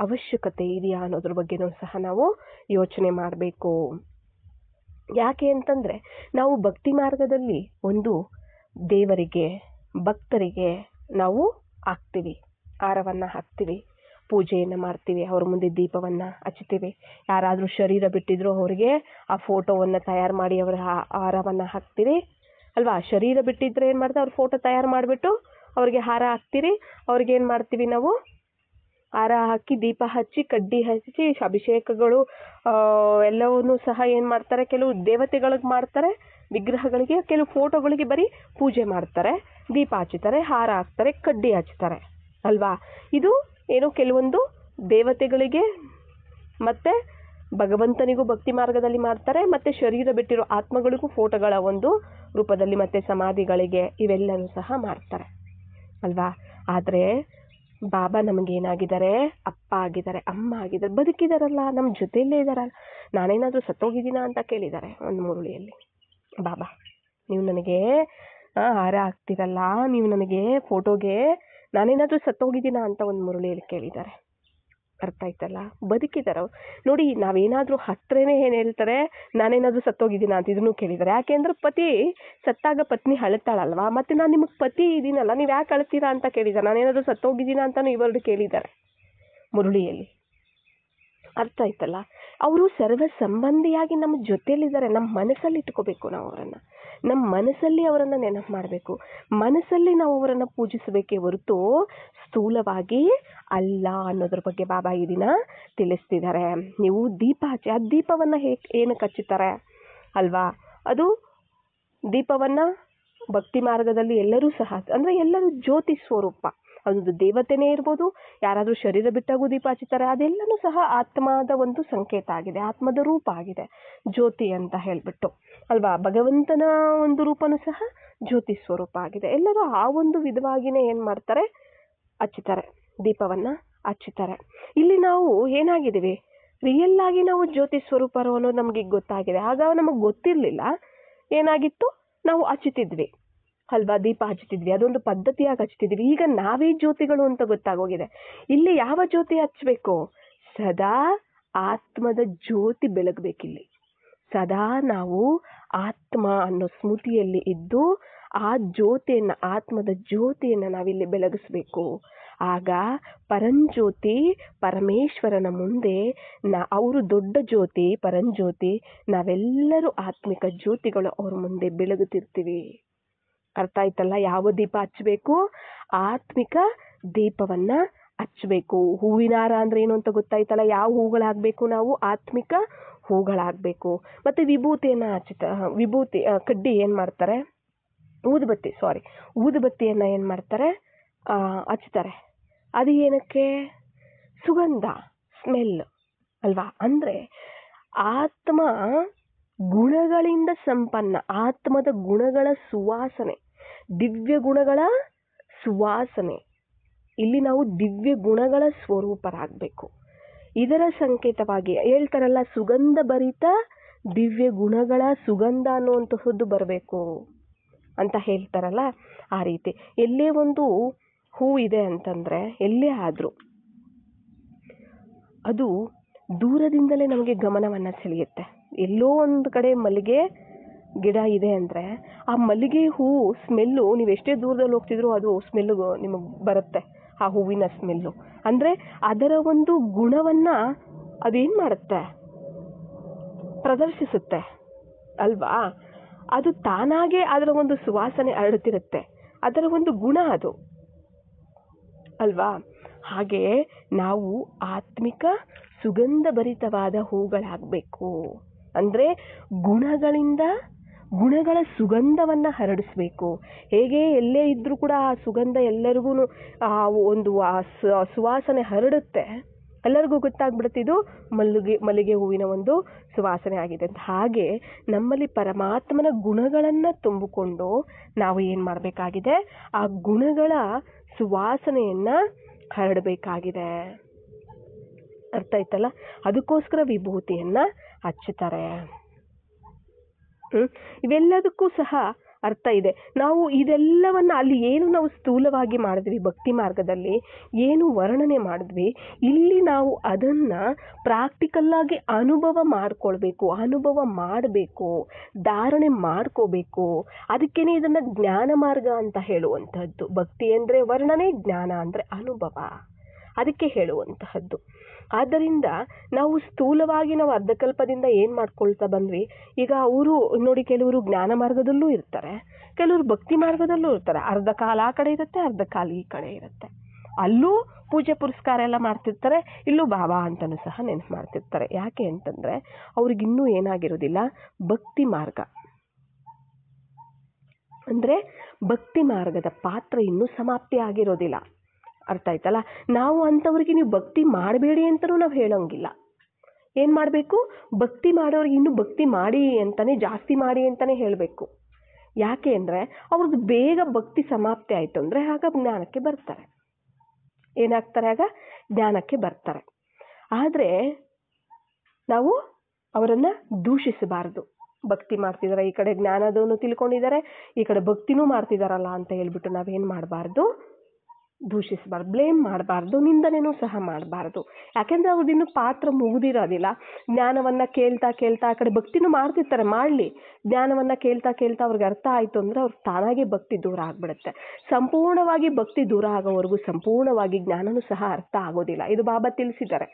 ಅವಶ್ಯಕತೆ ಇದೆಯಾ ಅನ್ನೋದ್ರ ಬಗ್ಗೆನೂ ಸಹ ನಾವು ಯೋಚನೆ ಮಾಡಬೇಕು. ಯಾಕೆ ಅಂತಂದರೆ ನಾವು ಭಕ್ತಿ ಮಾರ್ಗದಲ್ಲಿ ಒಂದು ದೇವರಿಗೆ, ಭಕ್ತರಿಗೆ ನಾವು ಹಾಕ್ತೀವಿ, ಹಾರವನ್ನು ಹಾಕ್ತೀವಿ, ಪೂಜೆಯನ್ನು ಮಾಡ್ತೀವಿ, ಅವ್ರ ಮುಂದೆ ದೀಪವನ್ನು ಹಚ್ತೀವಿ. ಯಾರಾದರೂ ಶರೀರ ಬಿಟ್ಟಿದ್ರು ಅವರಿಗೆ ಆ ಫೋಟೋವನ್ನು ತಯಾರು ಮಾಡಿ ಅವರ ಹಾರವನ್ನು ಹಾಕ್ತೀವಿ ಅಲ್ವಾ. ಶರೀರ ಬಿಟ್ಟಿದ್ರೆ ಏನು ಮಾಡ್ತಾರೆ, ಅವ್ರ ಫೋಟೋ ತಯಾರು ಮಾಡಿಬಿಟ್ಟು ಅವ್ರಿಗೆ ಹಾರ ಹಾಕ್ತೀರಿ. ಅವ್ರಿಗೆ ಏನು ಮಾಡ್ತೀವಿ ನಾವು, ಹಾರ ಹಾಕಿ ದೀಪ ಹಚ್ಚಿ ಕಡ್ಡಿ ಹಚ್ಚಿ ಅಭಿಷೇಕಗಳು ಎಲ್ಲವನ್ನೂ ಸಹ ಏನು ಮಾಡ್ತಾರೆ, ಕೆಲವು ದೇವತೆಗಳಿಗೆ ಮಾಡ್ತಾರೆ, ವಿಗ್ರಹಗಳಿಗೆ, ಕೆಲವು ಫೋಟೋಗಳಿಗೆ ಬರೀ ಪೂಜೆ ಮಾಡ್ತಾರೆ, ದೀಪ ಹಚ್ಚುತ್ತಾರೆ, ಹಾರ ಹಾಕ್ತಾರೆ, ಕಡ್ಡಿ ಹಚ್ತಾರೆ ಅಲ್ವಾ. ಇದು ಏನು ಕೆಲವೊಂದು ದೇವತೆಗಳಿಗೆ ಮತ್ತು ಭಗವಂತನಿಗೂ ಭಕ್ತಿ ಮಾರ್ಗದಲ್ಲಿ ಮಾಡ್ತಾರೆ, ಮತ್ತು ಶರೀರ ಬಿಟ್ಟಿರೋ ಆತ್ಮಗಳಿಗೂ ಫೋಟೋಗಳ ಒಂದು ರೂಪದಲ್ಲಿ ಮತ್ತು ಸಮಾಧಿಗಳಿಗೆ ಇವೆಲ್ಲನೂ ಸಹ ಮಾಡ್ತಾರೆ ಅಲ್ವಾ. ಆದರೆ ಬಾಬಾ ನಮಗೇನಾಗಿದ್ದಾರೆ, ಅಪ್ಪ ಆಗಿದ್ದಾರೆ, ಅಮ್ಮ ಆಗಿದ್ದಾರೆ, ಬದುಕಿದಾರಲ್ಲ, ನಮ್ಮ ಜೊತೆಯಲ್ಲೇ ಇದ್ದಾರಲ್ಲ. ನಾನೇನಾದರೂ ಸತ್ತೋಗಿದ್ದೀನಾ ಅಂತ ಕೇಳಿದ್ದಾರೆ ಒಂದು ಮುರುಳಿಯಲ್ಲಿ ಬಾಬಾ. ನೀವು ನನಗೆ ಹಾರ ಹಾಕ್ತಿರಲ್ಲ, ನೀವು ನನಗೆ ಫೋಟೋಗೆ ನಾನೇನಾದರೂ ಸತ್ತೋಗಿದ್ದೀನಾ ಅಂತ ಒಂದು ಮುರುಳಿಯಲ್ಲಿ ಕೇಳಿದ್ದಾರೆ. ಅರ್ಥ ಆಯ್ತಲ್ಲ, ಬದುಕಿದ್ದಾರೆ ನೋಡಿ. ನಾವೇನಾದರೂ ಹತ್ರನೇ ಏನು ಹೇಳ್ತಾರೆ, ನಾನೇನಾದರೂ ಸತ್ತೋಗಿದ್ದೀನಾ ಅಂತ ಇದನ್ನು ಕೇಳಿದ್ದಾರೆ. ಯಾಕೆಂದ್ರೆ ಪತಿ ಸತ್ತಾಗ ಪತ್ನಿ ಅಳುತ್ತಾಳಲ್ವಾ, ಮತ್ತು ನಾನು ನಿಮಗೆ ಪತಿ ಇದ್ದೀನಲ್ಲ, ನೀವು ಯಾಕೆ ಅಳ್ತೀರಾ ಅಂತ ಕೇಳಿದ್ದಾರೆ. ನಾನೇನಾದರೂ ಸತ್ತೋಗಿದ್ದೀನಾ ಅಂತಲೂ ಇವೆರಡು ಕೇಳಿದ್ದಾರೆ ಮುರುಳಿಯಲ್ಲಿ. ಅರ್ಥ ಆಯ್ತಲ್ಲ, ಅವರು ಸರ್ವ ಸಂಬಂಧಿಯಾಗಿ ನಮ್ಮ ಜೊತೆಯಲ್ಲಿದ್ದಾರೆ. ನಮ್ಮ ಮನಸ್ಸಲ್ಲಿ ಇಟ್ಕೋಬೇಕು ನಾವು ಅವರನ್ನು, ನಮ್ಮ ಮನಸ್ಸಲ್ಲಿ ಅವರನ್ನು ನೆನಪು ಮಾಡಬೇಕು, ಮನಸ್ಸಲ್ಲಿ ನಾವು ಅವರನ್ನು ಪೂಜಿಸಬೇಕೇ ಹೊರತು ಸ್ಥೂಲವಾಗಿ ಅಲ್ಲ ಅನ್ನೋದ್ರ ಬಗ್ಗೆ ಬಾಬಾ ಈ ದಿನ ತಿಳಿಸ್ತಿದ್ದಾರೆ. ನೀವು ದೀಪ ಹಚ್ಚಿ, ಆ ದೀಪವನ್ನು ಏನಕ್ಕೆ ಹಚ್ಚುತ್ತಾರೆ ಅಲ್ವಾ. ಅದು ದೀಪವನ್ನು ಭಕ್ತಿ ಮಾರ್ಗದಲ್ಲಿ ಎಲ್ಲರೂ ಸಹ, ಅಂದರೆ ಎಲ್ಲರೂ ಜ್ಯೋತಿ ಸ್ವರೂಪ. ಅದೊಂದು ದೇವತೆನೇ ಇರ್ಬೋದು, ಯಾರಾದರೂ ಶರೀರ ಬಿಟ್ಟಾಗೂ ದೀಪ ಹಚ್ಚುತ್ತಾರೆ. ಅದೆಲ್ಲನೂ ಸಹ ಆತ್ಮದ ಒಂದು ಸಂಕೇತ ಆಗಿದೆ, ಆತ್ಮದ ರೂಪ ಆಗಿದೆ ಜ್ಯೋತಿ ಅಂತ ಹೇಳಿಬಿಟ್ಟು ಅಲ್ವಾ. ಭಗವಂತನ ಒಂದು ರೂಪನೂ ಸಹ ಜ್ಯೋತಿ ಸ್ವರೂಪ ಆಗಿದೆ. ಎಲ್ಲರೂ ಆ ಒಂದು ವಿಧವಾಗಿಯೇ ಏನು ಮಾಡ್ತಾರೆ, ಹಚ್ಚುತ್ತಾರೆ, ದೀಪವನ್ನು ಹಚ್ಚುತ್ತಾರೆ. ಇಲ್ಲಿ ನಾವು ಏನಾಗಿದ್ದೀವಿ, ರಿಯಲ್ ಆಗಿ ನಾವು ಜ್ಯೋತಿ ಸ್ವರೂಪರು ಅನ್ನೋದು ನಮಗೆ ಗೊತ್ತಾಗಿದೆ. ಆಗ ನಮಗೆ ಗೊತ್ತಿರಲಿಲ್ಲ, ಏನಾಗಿತ್ತು, ನಾವು ಹಚ್ಚುತ್ತಿದ್ವಿ ಅಲ್ವಾ, ದೀಪ ಹಚ್ಚುತ್ತಿದ್ವಿ, ಅದೊಂದು ಪದ್ಧತಿಯಾಗಿ ಹಚ್ತಿದ್ವಿ. ಈಗ ನಾವೇ ಜ್ಯೋತಿಗಳು ಅಂತ ಗೊತ್ತಾಗೋಗಿದೆ. ಇಲ್ಲಿ ಯಾವ ಜ್ಯೋತಿ ಹಚ್ಚಬೇಕು, ಸದಾ ಆತ್ಮದ ಜ್ಯೋತಿ ಬೆಳಗಬೇಕಿಲ್ಲಿ. ಸದಾ ನಾವು ಆತ್ಮ ಅನ್ನೋ ಸ್ಮೃತಿಯಲ್ಲಿ ಇದ್ದು ಆ ಜ್ಯೋತಿಯನ್ನು, ಆತ್ಮದ ಜ್ಯೋತಿಯನ್ನು ನಾವಿಲ್ಲಿ ಬೆಳಗಿಸ್ಬೇಕು. ಆಗ ಪರಂಜ್ಯೋತಿ ಪರಮೇಶ್ವರನ ಮುಂದೆ ಅವರು ದೊಡ್ಡ ಜ್ಯೋತಿ, ಪರಂಜ್ಯೋತಿ, ನಾವೆಲ್ಲರೂ ಆತ್ಮಿಕ ಜ್ಯೋತಿಗಳು ಅವ್ರ ಮುಂದೆ ಬೆಳಗುತ್ತಿರ್ತೀವಿ. ಅರ್ಥ ಆಯ್ತಲ್ಲ. ಯಾವ ದೀಪ ಹಚ್ಚಬೇಕು, ಆತ್ಮಿಕ ದೀಪವನ್ನು ಹಚ್ಚಬೇಕು. ಹೂವಿನಾರ ಅಂದರೆ ಏನು ಅಂತ ಗೊತ್ತಾಯ್ತಲ್ಲ. ಯಾವ ಹೂಗಳಾಗಬೇಕು, ನಾವು ಆತ್ಮಿಕ ಹೂಗಳಾಗಬೇಕು. ಮತ್ತು ವಿಭೂತಿಯನ್ನು ವಿಭೂತಿ ಕಡ್ಡಿ ಏನು ಮಾಡ್ತಾರೆ, ಊದುಬತ್ತಿಯನ್ನು ಏನು ಮಾಡ್ತಾರೆ, ಹಚ್ತಾರೆ. ಅದು ಏನಕ್ಕೆ, ಸುಗಂಧ, ಸ್ಮೆಲ್ ಅಲ್ವಾ. ಅಂದರೆ ಆತ್ಮ ಗುಣಗಳಿಂದ ಸಂಪನ್ನ, ಆತ್ಮದ ಗುಣಗಳ ಸುವಾಸನೆ, ದಿವ್ಯ ಗುಣಗಳ ಸುವಾಸನೆ. ಇಲ್ಲಿ ನಾವು ದಿವ್ಯ ಗುಣಗಳ ಸ್ವರೂಪರಾಗಬೇಕು. ಇದರ ಸಂಕೇತವಾಗಿ ಹೇಳ್ತಾರಲ್ಲ, ಸುಗಂಧ ಭರಿತ ದಿವ್ಯ ಗುಣಗಳ ಸುಗಂಧ ಅನ್ನುವಂತಹದ್ದು ಬರಬೇಕು ಅಂತ ಹೇಳ್ತಾರಲ್ಲ, ಆ ರೀತಿ. ಎಲ್ಲೇ ಒಂದು ಹೂ ಇದೆ ಅಂತಂದರೆ, ಎಲ್ಲೇ ಆದರೂ ಅದು ದೂರದಿಂದಲೇ ನಮಗೆ ಗಮನವನ್ನು ಸೆಳೆಯುತ್ತೆ. ಎಲ್ಲೋ ಒಂದು ಕಡೆ ಮಲ್ಲಿಗೆ ಗಿಡ ಇದೆ ಅಂದರೆ ಆ ಮಲ್ಲಿಗೆ ಹೂವು ಸ್ಮೆಲ್ಲು, ನೀವು ಎಷ್ಟೇ ದೂರದಲ್ಲಿ ಹೋಗ್ತಿದ್ರು ಅದು ಸ್ಮೆಲ್ಲು ನಿಮಗೆ ಬರುತ್ತೆ, ಆ ಹೂವಿನ ಸ್ಮೆಲ್ಲು. ಅಂದರೆ ಅದರ ಒಂದು ಗುಣವನ್ನು ಅದೇನು ಮಾಡುತ್ತೆ, ಪ್ರದರ್ಶಿಸುತ್ತೆ ಅಲ್ವಾ. ಅದು ತಾನಾಗೇ ಅದರ ಒಂದು ಸುವಾಸನೆ ಹರಡುತ್ತಿರುತ್ತೆ, ಅದರ ಒಂದು ಗುಣ ಅದು ಅಲ್ವಾ. ಹಾಗೆ ನಾವು ಆತ್ಮಿಕ ಸುಗಂಧ ಭರಿತವಾದ ಹೂಗಳಾಗಬೇಕು. ಅಂದರೆ ಗುಣಗಳ ಸುಗಂಧವನ್ನು ಹರಡಿಸ್ಬೇಕು. ಹೇಗೆ ಎಲ್ಲೇ ಇದ್ದರೂ ಕೂಡ ಆ ಸುಗಂಧ ಎಲ್ಲರಿಗೂ ಒಂದು ಸುವಾಸನೆ ಹರಡುತ್ತೆ, ಎಲ್ಲರಿಗೂ ಗೊತ್ತಾಗ್ಬಿಡುತ್ತೆ ಇದು ಮಲ್ಲಿಗೆ ಹೂವಿನ ಒಂದು ಸುವಾಸನೆ ಆಗಿದೆ ಅಂತ. ಹಾಗೆ ನಮ್ಮಲ್ಲಿ ಪರಮಾತ್ಮನ ಗುಣಗಳನ್ನು ತುಂಬಿಕೊಂಡು ನಾವು ಏನು ಮಾಡಬೇಕಾಗಿದೆ, ಆ ಗುಣಗಳ ಸುವಾಸನೆಯನ್ನು ಹರಡಬೇಕಾಗಿದೆ. ಅರ್ಥ ಆಯ್ತಲ್ಲ. ಅದಕ್ಕೋಸ್ಕರ ವಿಭೂತಿಯನ್ನು ಹಚ್ಚುತ್ತಾರೆ. ಇವೆಲ್ಲದಕ್ಕೂ ಸಹ ಅರ್ಥ ಇದೆ. ನಾವು ಇದೆಲ್ಲವನ್ನ ಅಲ್ಲಿ ಏನು ನಾವು ಸ್ಥೂಲವಾಗಿ ಮಾಡಿದ್ವಿ ಭಕ್ತಿ ಮಾರ್ಗದಲ್ಲಿ, ಏನು ವರ್ಣನೆ ಮಾಡಿದ್ವಿ, ಇಲ್ಲಿ ನಾವು ಅದನ್ನ ಪ್ರಾಕ್ಟಿಕಲ್ ಆಗಿ ಅನುಭವ ಮಾಡ್ಕೊಳ್ಬೇಕು, ಅನುಭವ ಮಾಡಬೇಕು, ಧಾರಣೆ ಮಾಡ್ಕೋಬೇಕು. ಅದಕ್ಕೇನೆ ಇದನ್ನ ಜ್ಞಾನ ಮಾರ್ಗ ಅಂತ ಹೇಳುವಂತಹದ್ದು. ಭಕ್ತಿ ಅಂದ್ರೆ ವರ್ಣನೆ, ಜ್ಞಾನ ಅಂದ್ರೆ ಅನುಭವ, ಅದಕ್ಕೆ ಹೇಳುವಂತಹದ್ದು. ಆದ್ದರಿಂದ ನಾವು ಸ್ಥೂಲವಾಗಿ ನಾವು ಅರ್ಧಕಲ್ಪದಿಂದ ಏನು ಮಾಡ್ಕೊಳ್ತಾ ಬಂದ್ವಿ. ಈಗ ಅವರು ನೋಡಿ, ಕೆಲವರು ಜ್ಞಾನ ಮಾರ್ಗದಲ್ಲೂ ಇರ್ತಾರೆ, ಕೆಲವರು ಭಕ್ತಿ ಮಾರ್ಗದಲ್ಲೂ ಇರ್ತಾರೆ. ಅರ್ಧ ಕಾಲ ಆ ಕಡೆ ಇರುತ್ತೆ, ಅರ್ಧ ಕಾಲ ಈ ಕಡೆ ಇರುತ್ತೆ. ಅಲ್ಲೂ ಪೂಜೆ ಪುರಸ್ಕಾರ ಎಲ್ಲ ಮಾಡ್ತಿರ್ತಾರೆ, ಇಲ್ಲೂ ಬಾಬಾ ಅಂತಲೂ ಸಹ ನೆನಪು ಮಾಡ್ತಿರ್ತಾರೆ. ಯಾಕೆ ಅಂತಂದರೆ ಅವ್ರಿಗಿನ್ನೂ ಏನಾಗಿರೋದಿಲ್ಲ, ಭಕ್ತಿ ಮಾರ್ಗ ಅಂದರೆ ಭಕ್ತಿ ಮಾರ್ಗದ ಪಾತ್ರ ಇನ್ನೂ ಸಮಾಪ್ತಿ ಆಗಿರೋದಿಲ್ಲ. ಅರ್ಥ ಆಯ್ತಲ್ಲ? ನಾವು ಅಂಥವ್ರಿಗೆ ನೀವು ಭಕ್ತಿ ಮಾಡಬೇಡಿ ಅಂತಲೂ ನಾವು ಹೇಳೋಂಗಿಲ್ಲ. ಏನು ಮಾಡಬೇಕು, ಭಕ್ತಿ ಮಾಡೋರಿಗೆ ಇನ್ನೂ ಭಕ್ತಿ ಮಾಡಿ ಅಂತಲೇ, ಜಾಸ್ತಿ ಮಾಡಿ ಅಂತಲೇ ಹೇಳಬೇಕು. ಯಾಕೆ ಅಂದರೆ ಅವ್ರದ್ದು ಬೇಗ ಭಕ್ತಿ ಸಮಾಪ್ತಿ ಆಯಿತು ಅಂದರೆ ಆಗ ಜ್ಞಾನಕ್ಕೆ ಬರ್ತಾರೆ. ಏನಾಗ್ತಾರೆ, ಆಗ ಜ್ಞಾನಕ್ಕೆ ಬರ್ತಾರೆ. ಆದರೆ ನಾವು ಅವರನ್ನು ದೂಷಿಸಬಾರ್ದು. ಭಕ್ತಿ ಮಾಡ್ತಿದ್ದಾರೆ, ಈ ಕಡೆ ಜ್ಞಾನದವನು ತಿಳ್ಕೊಂಡಿದ್ದಾರೆ, ಈ ಕಡೆ ಭಕ್ತಿನೂ ಮಾಡ್ತಿದ್ದಾರಲ್ಲ ಅಂತ ಹೇಳ್ಬಿಟ್ಟು ನಾವೇನು ಮಾಡಬಾರ್ದು, ದೂಷಿಸಬಾರ್ದು, ಬ್ಲೇಮ್ ಮಾಡಬಾರ್ದು, ನಿಂದನೆಯೂ ಸಹ ಮಾಡಬಾರ್ದು. ಯಾಕೆಂದರೆ ಅವ್ರದ್ದಿನ್ನೂ ಪಾತ್ರ ಮುಗಿದಿರೋದಿಲ್ಲ. ಜ್ಞಾನವನ್ನು ಕೇಳ್ತಾ ಕೇಳ್ತಾ ಆ ಕಡೆ ಭಕ್ತಿನೂ ಮಾಡ್ತಿರ್ತಾರೆ, ಮಾಡಲಿ. ಜ್ಞಾನವನ್ನು ಕೇಳ್ತಾ ಕೇಳ್ತಾ ಅವ್ರಿಗೆ ಅರ್ಥ ಆಯಿತು ಅಂದರೆ ಅವ್ರಿಗೆ ತಾನಾಗೆ ಭಕ್ತಿ ದೂರ ಆಗಿಬಿಡುತ್ತೆ. ಸಂಪೂರ್ಣವಾಗಿ ಭಕ್ತಿ ದೂರ ಆಗೋವರೆಗೂ ಸಂಪೂರ್ಣವಾಗಿ ಜ್ಞಾನನೂ ಸಹ ಅರ್ಥ ಆಗೋದಿಲ್ಲ. ಇದು ಬಾಬಾ ತಿಳಿಸಿದ್ದಾರೆ.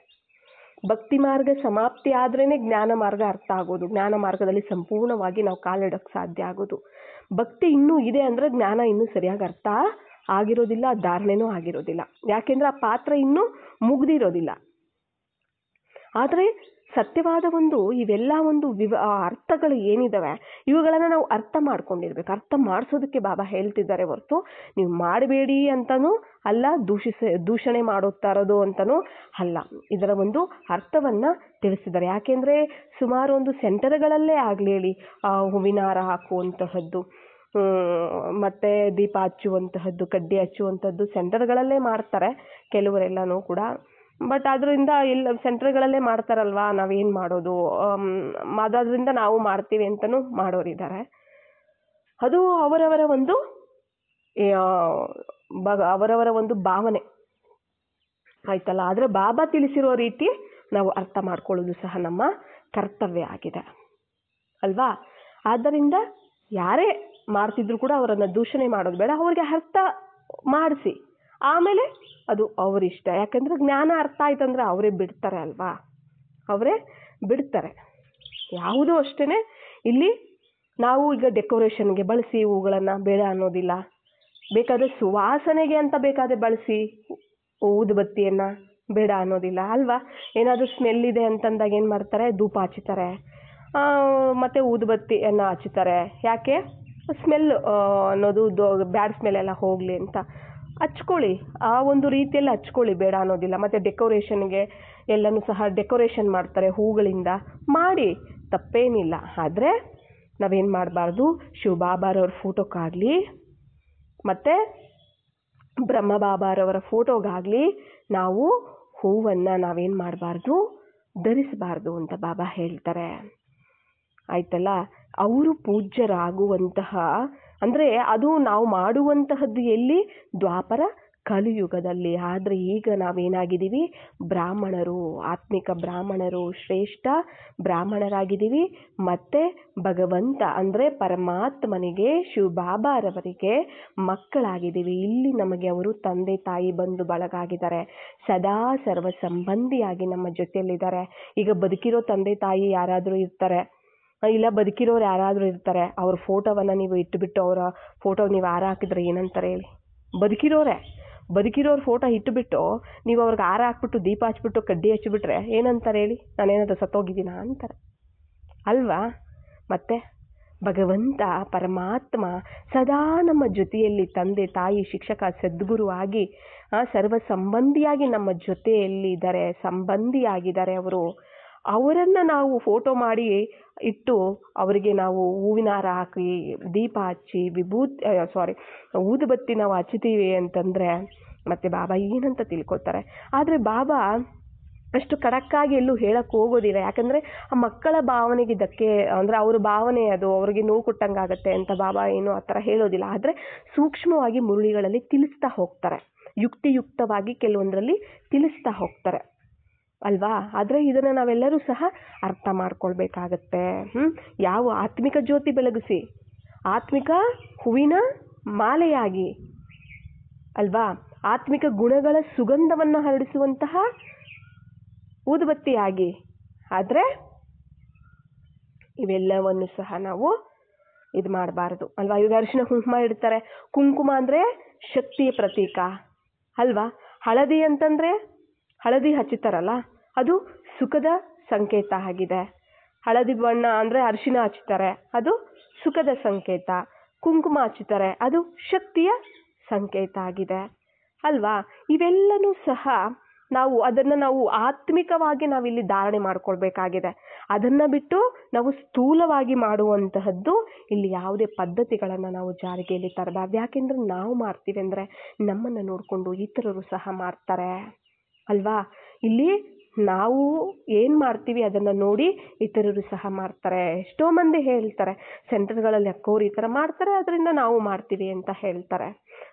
ಭಕ್ತಿ ಮಾರ್ಗ ಸಮಾಪ್ತಿ ಆದ್ರೇ ಜ್ಞಾನ ಮಾರ್ಗ ಅರ್ಥ ಆಗೋದು. ಜ್ಞಾನ ಮಾರ್ಗದಲ್ಲಿ ಸಂಪೂರ್ಣವಾಗಿ ನಾವು ಕಾಲಿಡೋಕ್ಕೆ ಸಾಧ್ಯ ಆಗೋದು. ಭಕ್ತಿ ಇನ್ನೂ ಇದೆ ಅಂದರೆ ಜ್ಞಾನ ಇನ್ನೂ ಸರಿಯಾಗಿ ಅರ್ಥ ಆಗಿರೋದಿಲ್ಲ, ಧಾರಣೆನೂ ಆಗಿರೋದಿಲ್ಲ. ಯಾಕೆಂದರೆ ಆ ಪಾತ್ರ ಇನ್ನೂ ಮುಗ್ದಿರೋದಿಲ್ಲ. ಆದರೆ ಸತ್ಯವಾದ ಇವೆಲ್ಲ ಅರ್ಥಗಳು ಏನಿದ್ದಾವೆ ಇವುಗಳನ್ನು ನಾವು ಅರ್ಥ ಮಾಡ್ಕೊಂಡಿರ್ಬೇಕು. ಅರ್ಥ ಮಾಡಿಸೋದಕ್ಕೆ ಬಾಬಾ ಹೇಳ್ತಿದ್ದಾರೆ ಹೊರತು ನೀವು ಮಾಡಬೇಡಿ ಅಂತನೂ ಅಲ್ಲ, ದೂಷಣೆ ಮಾಡುತ್ತಾ ಇರೋದು ಅಂತನೂ ಅಲ್ಲ. ಇದರ ಅರ್ಥವನ್ನು ತಿಳಿಸಿದ್ದಾರೆ. ಯಾಕೆಂದರೆ ಸುಮಾರು ಸೆಂಟರ್ಗಳಲ್ಲೇ ಆಗಲಿ ಹೇಳಿ, ಹೂವಿನ ಹಾರ ಹಾಕುವಂತಹದ್ದು, ಮತ್ತು ದೀಪ ಹಚ್ಚುವಂತಹದ್ದು, ಕಡ್ಡಿ ಹಚ್ಚುವಂಥದ್ದು ಸೆಂಟರ್ಗಳಲ್ಲೇ ಮಾಡ್ತಾರೆ ಕೆಲವರೆಲ್ಲನೂ ಕೂಡ. ಬಟ್ ಅದರಿಂದ ಇಲ್ಲ, ಸೆಂಟರ್ಗಳಲ್ಲೇ ಮಾಡ್ತಾರಲ್ವಾ, ನಾವೇನು ಮಾಡೋದು, ಅದರಿಂದ ನಾವು ಮಾಡ್ತೀವಿ ಅಂತಲೂ ಮಾಡೋರಿದ್ದಾರೆ. ಅದು ಅವರವರ ಅವರವರ ಭಾವನೆ ಆಯ್ತಲ್ಲ. ಆದರೆ ಬಾಬಾ ತಿಳಿಸಿರೋ ರೀತಿ ನಾವು ಅರ್ಥ ಮಾಡ್ಕೊಳ್ಳೋದು ಸಹ ನಮ್ಮ ಕರ್ತವ್ಯ ಆಗಿದೆ ಅಲ್ವಾ. ಆದ್ದರಿಂದ ಯಾರೇ ಮಾಡ್ತಿದ್ರು ಕೂಡ ಅವರನ್ನು ದೂಷಣೆ ಮಾಡೋದು ಬೇಡ, ಅವ್ರಿಗೆ ಅರ್ಥ ಮಾಡಿಸಿ, ಆಮೇಲೆ ಅದು ಅವರಿಷ್ಟ. ಯಾಕಂದರೆ ಜ್ಞಾನ ಅರ್ಥ ಆಯ್ತಂದ್ರೆ ಅವರೇ ಬಿಡ್ತಾರೆ ಅಲ್ವಾ, ಅವರೇ ಬಿಡ್ತಾರೆ. ಯಾವುದೂ ಅಷ್ಟೇ ಇಲ್ಲಿ ನಾವು ಈಗ ಡೆಕೋರೇಷನ್ಗೆ ಬಳಸಿ ಹೂಗಳನ್ನು ಬೇಡ ಅನ್ನೋದಿಲ್ಲ. ಬೇಕಾದರೆ ಸುವಾಸನೆಗೆ ಅಂತ ಬೇಕಾದರೆ ಬಳಸಿ ಊದುಬತ್ತಿಯನ್ನು ಬೇಡ ಅನ್ನೋದಿಲ್ಲ ಅಲ್ವಾ. ಏನಾದರೂ ಸ್ಮೆಲ್ ಇದೆ ಅಂತಂದಾಗ ಏನು ಮಾಡ್ತಾರೆ, ಧೂಪ ಹಚ್ಚುತ್ತಾರೆ, ಮತ್ತು ಊದುಬತ್ತಿಯನ್ನು ಹಚ್ಚುತ್ತಾರೆ. ಯಾಕೆ, ಸ್ಮೆಲ್ ಅನ್ನೋದು ಬ್ಯಾಡ್ ಸ್ಮೆಲ್ ಎಲ್ಲ ಹೋಗಲಿ ಅಂತ ಹಚ್ಕೊಳ್ಳಿ, ಆ ರೀತಿಯಲ್ಲಿ ಹಚ್ಕೊಳ್ಳಿ, ಬೇಡ ಅನ್ನೋದಿಲ್ಲ. ಮತ್ತು ಡೆಕೋರೇಷನ್ಗೆ ಎಲ್ಲನೂ ಸಹ ಡೆಕೋರೇಷನ್ ಮಾಡ್ತಾರೆ ಹೂಗಳಿಂದ, ಮಾಡಿ, ತಪ್ಪೇನಿಲ್ಲ. ಆದರೆ ನಾವೇನು ಮಾಡಬಾರ್ದು, ಶಿವಬಾಬಾರವ್ರ ಫೋಟೋಕ್ಕಾಗಲಿ ಮತ್ತು ಬ್ರಹ್ಮಬಾಬಾರವರ ಫೋಟೋಗಾಗಲಿ ನಾವು ಹೂವನ್ನು ನಾವೇನು ಮಾಡಬಾರ್ದು, ಧರಿಸಬಾರ್ದು ಅಂತ ಬಾಬಾ ಹೇಳ್ತಾರೆ. ಆಯ್ತಲ್ಲ. ಅವರು ಪೂಜ್ಯರಾಗುವಂತಹ ಅಂದರೆ ಅದು ನಾವು ಮಾಡುವಂತಹದ್ದು ಎಲ್ಲಿ, ದ್ವಾಪರ ಕಲಿಯುಗದಲ್ಲಿ. ಆದರೆ ಈಗ ನಾವೇನಾಗಿದ್ದೀವಿ, ಬ್ರಾಹ್ಮಣರು, ಆತ್ಮಿಕ ಬ್ರಾಹ್ಮಣರು, ಶ್ರೇಷ್ಠ ಬ್ರಾಹ್ಮಣರಾಗಿದ್ದೀವಿ. ಮತ್ತು ಭಗವಂತ ಅಂದರೆ ಪರಮಾತ್ಮನಿಗೆ, ಶಿವಬಾಬಾರವರಿಗೆ ಮಕ್ಕಳಾಗಿದ್ದೀವಿ. ಇಲ್ಲಿ ನಮಗೆ ಅವರು ತಂದೆ ತಾಯಿ ಬಂಧು ಬಳಗಾಗಿದ್ದಾರೆ, ಸದಾ ಸರ್ವ ಸಂಬಂಧಿಯಾಗಿ ನಮ್ಮ ಜೊತೆಯಲ್ಲಿದ್ದಾರೆ. ಈಗ ಬದುಕಿರೋ ತಂದೆ ತಾಯಿ ಯಾರಾದರೂ ಇರ್ತಾರೆ, ಇಲ್ಲ ಬದುಕಿರೋರು ಯಾರಾದರೂ ಇರ್ತಾರೆ, ಅವ್ರ ಫೋಟೋವನ್ನು ನೀವು ಇಟ್ಟುಬಿಟ್ಟು ಅವರ ಫೋಟೋ ನೀವು ಹಾರ ಹಾಕಿದ್ರೆ ಏನಂತಾರೆ ಹೇಳಿ. ಬದುಕಿರೋರ ಫೋಟೋ ಇಟ್ಟುಬಿಟ್ಟು ನೀವು ಅವ್ರಿಗೆ ಹಾರ ಹಾಕ್ಬಿಟ್ಟು ದೀಪ ಹಚ್ಬಿಟ್ಟು ಕಡ್ಡಿ ಹಚ್ಚಿಬಿಟ್ರೆ ಏನಂತಾರೆ ಹೇಳಿ, ನಾನೇನಾದರೂ ಸತ್ತೋಗಿದ್ದೀನಾ ಅಂತಾರೆ ಅಲ್ವಾ. ಮತ್ತು ಭಗವಂತ ಪರಮಾತ್ಮ ಸದಾ ನಮ್ಮ ಜೊತೆಯಲ್ಲಿ ತಂದೆ ತಾಯಿ ಶಿಕ್ಷಕ ಸದ್ಗುರು ಆಗಿ ಸರ್ವ ಸಂಬಂಧಿಯಾಗಿ ನಮ್ಮ ಜೊತೆಯಲ್ಲಿದ್ದಾರೆ, ಸಂಬಂಧಿಯಾಗಿದ್ದಾರೆ ಅವರು. ಅವರನ್ನು ನಾವು ಫೋಟೋ ಮಾಡಿ ಇಟ್ಟು ಅವರಿಗೆ ನಾವು ಹೂವಿನ ಹಾರ ಹಾಕಿ ದೀಪ ಹಚ್ಚಿ ಊದುಬತ್ತಿ ನಾವು ಹಚ್ತೀವಿ ಅಂತಂದರೆ ಮತ್ತೆ ಬಾಬಾ ಏನಂತ ತಿಳ್ಕೊತಾರೆ. ಆದರೆ ಬಾಬಾ ಅಷ್ಟು ಖಡಕ್ಕಾಗಿ ಎಲ್ಲೂ ಹೇಳಕ್ಕೆ ಹೋಗೋದಿಲ್ಲ. ಯಾಕಂದರೆ ಆ ಮಕ್ಕಳ ಭಾವನೆಗೆ ಧಕ್ಕೆ, ಅಂದರೆ ಅವ್ರ ಭಾವನೆ ಅದು, ಅವ್ರಿಗೆ ನೋವು ಕೊಟ್ಟಂಗಾಗತ್ತೆ ಅಂತ ಬಾಬಾ ಏನು ಆ ಥರ ಹೇಳೋದಿಲ್ಲ. ಆದರೆ ಸೂಕ್ಷ್ಮವಾಗಿ ಮುರುಳಿಗಳಲ್ಲಿ ತಿಳಿಸ್ತಾ ಹೋಗ್ತಾರೆ, ಯುಕ್ತಿಯುಕ್ತವಾಗಿ ಕೆಲವೊಂದರಲ್ಲಿ ತಿಳಿಸ್ತಾ ಹೋಗ್ತಾರೆ ಅಲ್ವಾ. ಆದರೆ ಇದನ್ನು ನಾವೆಲ್ಲರೂ ಸಹ ಅರ್ಥ ಮಾಡ್ಕೊಳ್ಬೇಕಾಗತ್ತೆ. ಯಾವ ಆತ್ಮಿಕ ಜ್ಯೋತಿ ಬೆಳಗಿಸಿ, ಆತ್ಮಿಕ ಹೂವಿನ ಮಾಲೆಯಾಗಿ ಅಲ್ವಾ, ಆತ್ಮಿಕ ಗುಣಗಳ ಸುಗಂಧವನ್ನು ಹರಡಿಸುವಂತಹ ಊದುಬತ್ತಿಯಾಗಿ. ಆದರೆ ಇವೆಲ್ಲವನ್ನು ಸಹ ನಾವು ಇದು ಮಾಡಬಾರ್ದು ಅಲ್ವಾ. ಇವಾಗ ಅರಿಶಿನ ಕುಂಕುಮ ಇಡ್ತಾರೆ, ಕುಂಕುಮ ಅಂದರೆ ಶಕ್ತಿಯ ಪ್ರತೀಕ ಅಲ್ವಾ. ಹಳದಿ ಅಂತಂದರೆ ಹಳದಿ ಹಚ್ಚುತ್ತಾರಲ್ಲ, ಅದು ಸುಖದ ಸಂಕೇತ ಆಗಿದೆ. ಹಳದಿ ಬಣ್ಣ ಅಂದರೆ ಅರಿಶಿನ ಹಚ್ತಾರೆ, ಅದು ಸುಖದ ಸಂಕೇತ. ಕುಂಕುಮ ಹಚ್ಚುತ್ತಾರೆ, ಅದು ಶಕ್ತಿಯ ಸಂಕೇತ ಆಗಿದೆ ಅಲ್ವಾ. ಇವೆಲ್ಲನೂ ಸಹ ಅದನ್ನು ನಾವು ಆತ್ಮಿಕವಾಗಿ ನಾವಿಲ್ಲಿ ಧಾರಣೆ ಮಾಡ್ಕೊಳ್ಬೇಕಾಗಿದೆ. ಅದನ್ನು ಬಿಟ್ಟು ನಾವು ಸ್ಥೂಲವಾಗಿ ಮಾಡುವಂತಹದ್ದು ಇಲ್ಲಿ ಯಾವುದೇ ಪದ್ಧತಿಗಳನ್ನು ನಾವು ಜಾರಿಗೆಯಲ್ಲಿ ತರಬಾರ್ದು. ಯಾಕೆಂದರೆ ನಾವು ಮಾಡ್ತೀವಿ ಅಂದರೆ ನಮ್ಮನ್ನು ನೋಡಿಕೊಂಡು ಇತರರು ಸಹ ಮಾಡ್ತಾರೆ ಅಲ್ವಾ. ಇಲ್ಲಿ ನಾವು ಏನು ಮಾಡ್ತೀವಿ ಅದನ್ನು ನೋಡಿ ಇತರರು ಸಹ ಮಾಡ್ತಾರೆ. ಎಷ್ಟೋ ಮಂದಿ ಹೇಳ್ತಾರೆ, ಸೆಂಟರ್ಗಳಲ್ಲಿ ಅಕ್ಕೋರು ಈ ಥರ ಮಾಡ್ತಾರೆ, ಅದರಿಂದ ನಾವು ಮಾಡ್ತೀವಿ ಅಂತ ಹೇಳ್ತಾರೆ.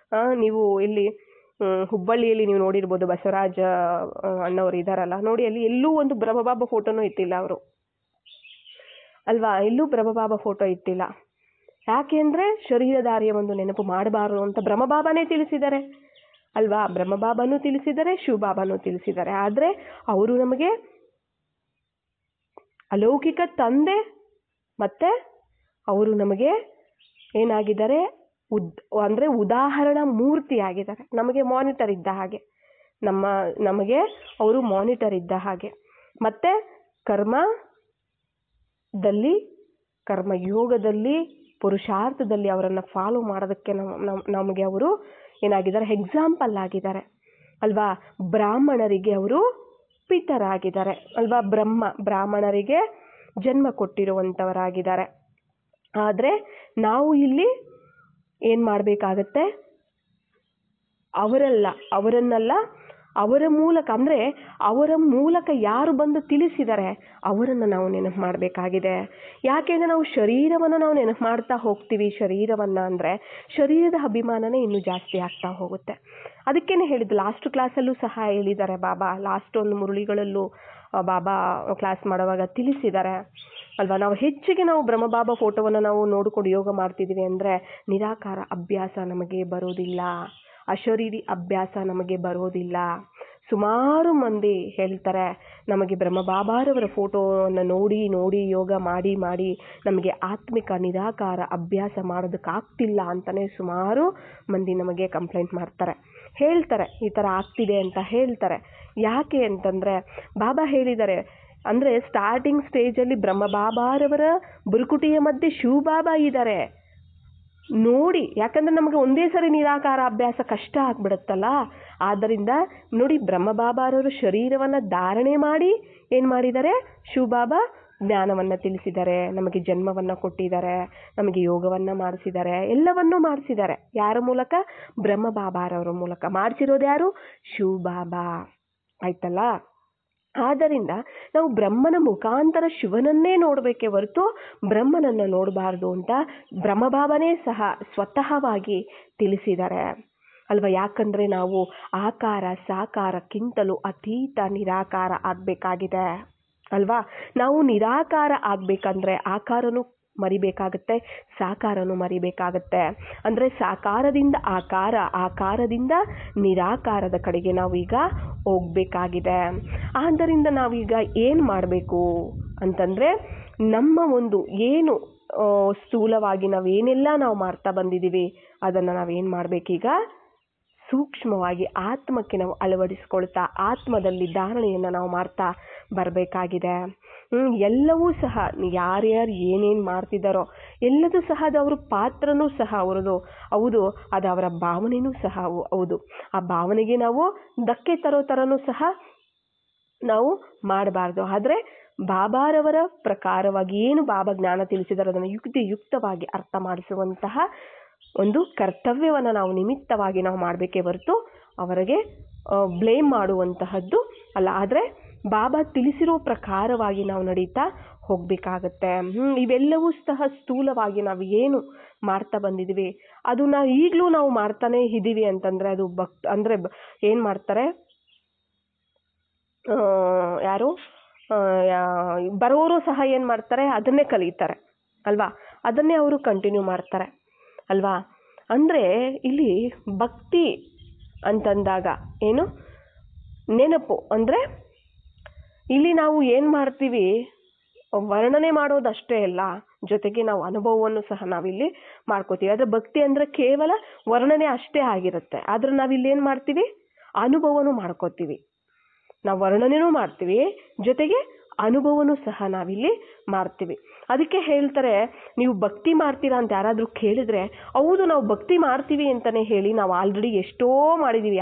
ನೀವು ಇಲ್ಲಿ ಹುಬ್ಬಳ್ಳಿಯಲ್ಲಿ ನೀವು ನೋಡಿರ್ಬೋದು, ಬಸವರಾಜ ಅಣ್ಣವ್ರು ಇದ್ದಾರಲ್ಲ ನೋಡಿ, ಅಲ್ಲಿ ಎಲ್ಲೂ ಒಂದು ಬ್ರಹ್ಮಬಾಬಾ ಫೋಟೋನೂ ಇಟ್ಟಿಲ್ಲ ಅವರು ಅಲ್ವಾ. ಎಲ್ಲೂ ಬ್ರಹ್ಮಬಾಬಾ ಫೋಟೋ ಇಟ್ಟಿಲ್ಲ. ಯಾಕೆ ಅಂದರೆ ಶರೀರಧಾರಿಯ ಒಂದು ನೆನಪು ಮಾಡಬಾರದು ಅಂತ ಬ್ರಹ್ಮಬಾಬಾನೇ ತಿಳಿಸಿದ್ದಾರೆ ಅಲ್ವಾ. ಬ್ರಹ್ಮಬಾಬಾನೂ ತಿಳಿಸಿದ್ದಾರೆ, ಶಿವಬಾಬಾನೂ ತಿಳಿಸಿದ್ದಾರೆ. ಆದರೆ ಅವರು ನಮಗೆ ಅಲೌಕಿಕ ತಂದೆ, ಮತ್ತು ಅವರು ನಮಗೆ ಏನಾಗಿದ್ದಾರೆ, ಅಂದರೆ ಉದಾಹರಣಾ ಮೂರ್ತಿ ಆಗಿದ್ದಾರೆ. ನಮಗೆ ಮಾನಿಟರ್ ಇದ್ದ ಹಾಗೆ, ನಮಗೆ ಅವರು ಮಾನಿಟರ್ ಇದ್ದ ಹಾಗೆ. ಮತ್ತು ಕರ್ಮಯೋಗದಲ್ಲಿ ಪುರುಷಾರ್ಥದಲ್ಲಿ ಅವರನ್ನು ಫಾಲೋ ಮಾಡೋದಕ್ಕೆ ನಮಗೆ ಅವರು ಏನಾಗಿದ್ದಾರೆ, ಎಕ್ಸಾಂಪಲ್ ಆಗಿದ್ದಾರೆ ಅಲ್ವಾ. ಬ್ರಾಹ್ಮಣರಿಗೆ ಅವರು ಪಿತರಾಗಿದ್ದಾರೆ ಅಲ್ವಾ. ಬ್ರಾಹ್ಮಣರಿಗೆ ಜನ್ಮ ಕೊಟ್ಟಿರುವಂಥವರಾಗಿದ್ದಾರೆ. ಆದರೆ ನಾವು ಇಲ್ಲಿ ಏನು ಮಾಡಬೇಕಾಗತ್ತೆ, ಅವರನ್ನೆಲ್ಲ ಅವರ ಮೂಲಕ, ಅಂದರೆ ಅವರ ಮೂಲಕ ಯಾರು ಬಂದು ತಿಳಿಸಿದ್ದಾರೆ ಅವರನ್ನು ನಾವು ನೆನಪು ಮಾಡಬೇಕಾಗಿದೆ. ಯಾಕೆಂದರೆ ನಾವು ಶರೀರವನ್ನು ನಾವು ನೆನಪು ಮಾಡ್ತಾ ಹೋಗ್ತೀವಿ. ಶರೀರವನ್ನು ಅಂದರೆ ಶರೀರದ ಅಭಿಮಾನನೇ ಇನ್ನೂ ಜಾಸ್ತಿ ಆಗ್ತಾ ಹೋಗುತ್ತೆ. ಅದಕ್ಕೇನೆ ಹೇಳಿದ್ದು, ಲಾಸ್ಟ್ ಕ್ಲಾಸಲ್ಲೂ ಸಹ ಹೇಳಿದ್ದಾರೆ ಬಾಬಾ, ಲಾಸ್ಟ್ ಒಂದು ಮುರುಳಿಗಳಲ್ಲೂ ಬಾಬಾ ಕ್ಲಾಸ್ ಮಾಡುವಾಗ ತಿಳಿಸಿದ್ದಾರೆ ಅಲ್ವಾ. ನಾವು ಹೆಚ್ಚಿಗೆ ಬ್ರಹ್ಮಬಾಬಾ ಫೋಟೋವನ್ನು ನಾವು ನೋಡಿಕೊಂಡು ಯೋಗ ಮಾಡ್ತಿದ್ದೀವಿ ಅಂದರೆ ನಿರಾಕಾರ ಅಭ್ಯಾಸ ನಮಗೆ ಬರೋದಿಲ್ಲ, ಅಶರೀರಿ ಅಭ್ಯಾಸ ನಮಗೆ ಬರೋದಿಲ್ಲ. ಸುಮಾರು ಮಂದಿ ಹೇಳ್ತಾರೆ, ನಮಗೆ ಬ್ರಹ್ಮಬಾಬಾರವರ ಫೋಟೋವನ್ನು ನೋಡಿ ಯೋಗ ಮಾಡಿ ನಮಗೆ ಆತ್ಮಿಕ ನಿರಾಕಾರ ಅಭ್ಯಾಸ ಮಾಡೋದಕ್ಕಾಗ್ತಿಲ್ಲ ಅಂತಲೇ ಸುಮಾರು ಮಂದಿ ನಮಗೆ ಕಂಪ್ಲೇಂಟ್ ಮಾಡ್ತಾರೆ, ಹೇಳ್ತಾರೆ ಈ ಥರ ಆಗ್ತಿದೆ ಅಂತ ಹೇಳ್ತಾರೆ. ಯಾಕೆ ಅಂತಂದರೆ ಬಾಬಾ ಹೇಳಿದ್ದಾರೆ, ಅಂದರೆ ಸ್ಟಾರ್ಟಿಂಗ್ ಸ್ಟೇಜಲ್ಲಿ ಬ್ರಹ್ಮಬಾಬಾರವರ ಬುರುಕುಟಿಯ ಮಧ್ಯೆ ಶಿವಬಾಬಾ ಇದ್ದಾರೆ ನೋಡಿ. ಯಾಕಂದರೆ ನಮಗೆ ಒಂದೇ ಸರಿ ನಿರಾಕಾರ ಅಭ್ಯಾಸ ಕಷ್ಟ ಆಗ್ಬಿಡುತ್ತಲ್ಲ. ಆದ್ದರಿಂದ ನೋಡಿ, ಬ್ರಹ್ಮಬಾಬಾರವರು ಶರೀರವನ್ನು ಧಾರಣೆ ಮಾಡಿ ಏನು ಮಾಡಿದ್ದಾರೆ, ಶಿವಬಾಬಾ ಜ್ಞಾನವನ್ನು ತಿಳಿಸಿದ್ದಾರೆ, ನಮಗೆ ಜನ್ಮವನ್ನು ಕೊಟ್ಟಿದ್ದಾರೆ, ನಮಗೆ ಯೋಗವನ್ನು ಮಾಡಿಸಿದ್ದಾರೆ, ಎಲ್ಲವನ್ನೂ ಮಾಡಿಸಿದ್ದಾರೆ. ಯಾರ ಮೂಲಕ? ಬ್ರಹ್ಮಬಾಬಾರವರ ಮೂಲಕ. ಮಾಡಿಸಿರೋದು ಯಾರು? ಶಿವಬಾಬಾ. ಆಯ್ತಲ್ಲ. ಆದ್ದರಿಂದ ನಾವು ಬ್ರಹ್ಮನ ಮುಖಾಂತರ ಶಿವನನ್ನೇ ನೋಡಬೇಕೇ ಹೊರತು ಬ್ರಹ್ಮನನ್ನು ನೋಡಬಾರ್ದು ಅಂತ ಬ್ರಹ್ಮಬಾಬನೇ ಸಹ ಸ್ವತಃವಾಗಿ ತಿಳಿಸಿದ್ದಾರೆ ಅಲ್ವಾ. ಯಾಕಂದರೆ ನಾವು ಆಕಾರ ಸಾಕಾರಕ್ಕಿಂತಲೂ ಅತೀತ ನಿರಾಕಾರ ಆಗಬೇಕಾಗಿದೆ ಅಲ್ವಾ. ನಾವು ನಿರಾಕಾರ ಆಗಬೇಕಂದ್ರೆ ಆಕಾರನೂ ಮರಿಬೇಕಾಗತ್ತೆ, ಸಾಕಾರನೂ ಮರಿಬೇಕಾಗತ್ತೆ. ಅಂದರೆ ಸಾಕಾರದಿಂದ ಆಕಾರ, ಆಕಾರದಿಂದ ನಿರಾಕಾರದ ಕಡೆಗೆ ನಾವೀಗ ಹೋಗಬೇಕಾಗಿದೆ. ಆದ್ದರಿಂದ ನಾವೀಗ ಏನು ಮಾಡಬೇಕು ಅಂತಂದರೆ, ನಮ್ಮ ಒಂದು ಏನು ಸ್ಥೂಲವಾಗಿ ನಾವೇನೆಲ್ಲ ನಾವು ಮಾಡ್ತಾ ಬಂದಿದ್ದೀವಿ ಅದನ್ನು ನಾವೇನು ಮಾಡಬೇಕೀಗ ಸೂಕ್ಷ್ಮವಾಗಿ ಆತ್ಮಕ್ಕೆ ನಾವು ಅಳವಡಿಸ್ಕೊಳ್ತಾ ಆತ್ಮದಲ್ಲಿ ಧಾರಣೆಯನ್ನು ನಾವು ಮಾಡ್ತಾ ಬರಬೇಕಾಗಿದೆ. ಎಲ್ಲವೂ ಸಹ ಯಾರ್ಯಾರು ಏನೇನು ಮಾಡ್ತಿದ್ದಾರೋ ಎಲ್ಲದೂ ಸಹ ಅದು ಅವ್ರ ಪಾತ್ರನೂ ಸಹ ಅವ್ರದ್ದು ಹೌದು, ಅದು ಅವರ ಭಾವನೆಯೂ ಸಹ ಹೌದು. ಆ ಭಾವನೆಗೆ ನಾವು ಧಕ್ಕೆ ತರೋ ಥರನೂ ಸಹ ನಾವು ಮಾಡಬಾರ್ದು. ಆದರೆ ಬಾಬಾರವರ ಪ್ರಕಾರವಾಗಿ ಏನು ಬಾಬಾ ಜ್ಞಾನ ತಿಳಿಸಿದಾರೋ ಅದನ್ನು ಯುಕ್ತಿಯುಕ್ತವಾಗಿ ಅರ್ಥ ಮಾಡಿಸುವಂತಹ ಒಂದು ಕರ್ತವ್ಯವನ್ನು ನಾವು ನಿಮಿತ್ತವಾಗಿ ನಾವು ಮಾಡಬೇಕೇ ಹೊರತು ಅವರಿಗೆ ಬ್ಲೇಮ್ ಮಾಡುವಂತಹದ್ದು ಅಲ್ಲ. ಆದರೆ ಬಾಬಾ ತಿಳಿಸಿರೋ ಪ್ರಕಾರವಾಗಿ ನಾವು ನಡೀತಾ ಹೋಗಬೇಕಾಗತ್ತೆ. ಇವೆಲ್ಲವೂ ಸಹ ಸ್ಥೂಲವಾಗಿ ನಾವು ಏನು ಮಾಡ್ತಾ ಬಂದಿದ್ದೀವಿ ಅದು ನಾವು ಈಗಲೂ ನಾವು ಮಾಡ್ತಾನೆ ಇದ್ದೀವಿ ಅಂತಂದರೆ ಅದು ಅಂದರೆ ಏನು ಮಾಡ್ತಾರೆ, ಯಾರು ಬರೋರು ಸಹ ಏನು ಮಾಡ್ತಾರೆ, ಅದನ್ನೇ ಕಲಿತಾರೆ ಅಲ್ವಾ, ಅದನ್ನೇ ಅವರು ಕಂಟಿನ್ಯೂ ಮಾಡ್ತಾರೆ ಅಲ್ವಾ. ಅಂದರೆ ಇಲ್ಲಿ ಭಕ್ತಿ ಅಂತಂದಾಗ ಏನು ನೆನಪು ಅಂದರೆ ಇಲ್ಲಿ ನಾವು ಏನು ಮಾಡ್ತೀವಿ, ವರ್ಣನೆ ಮಾಡೋದಷ್ಟೇ ಅಲ್ಲ, ಜೊತೆಗೆ ನಾವು ಅನುಭವವನ್ನು ಸಹ ನಾವಿಲ್ಲಿ ಮಾಡ್ಕೋತೀವಿ. ಆದರೆ ಭಕ್ತಿ ಅಂದರೆ ಕೇವಲ ವರ್ಣನೆ ಅಷ್ಟೇ ಆಗಿರುತ್ತೆ. ಆದರೆ ನಾವಿಲ್ಲಿ ಏನು ಮಾಡ್ತೀವಿ, ಅನುಭವನೂ ಮಾಡ್ಕೋತೀವಿ. ನಾವು ವರ್ಣನೆನೂ ಮಾಡ್ತೀವಿ, ಜೊತೆಗೆ ಅನುಭವನೂ ಸಹ ನಾವಿಲ್ಲಿ ಮಾಡ್ತೀವಿ. ಅದಕ್ಕೆ ಹೇಳ್ತಾರೆ, ನೀವು ಭಕ್ತಿ ಮಾಡ್ತೀರಾ ಅಂತ ಯಾರಾದರೂ ಕೇಳಿದ್ರೆ, ಹೌದು ನಾವು ಭಕ್ತಿ ಮಾಡ್ತೀವಿ ಅಂತಲೇ ಹೇಳಿ, ನಾವು ಆಲ್ರೆಡಿ ಎಷ್ಟೋ ಮಾಡಿದ್ದೀವಿ,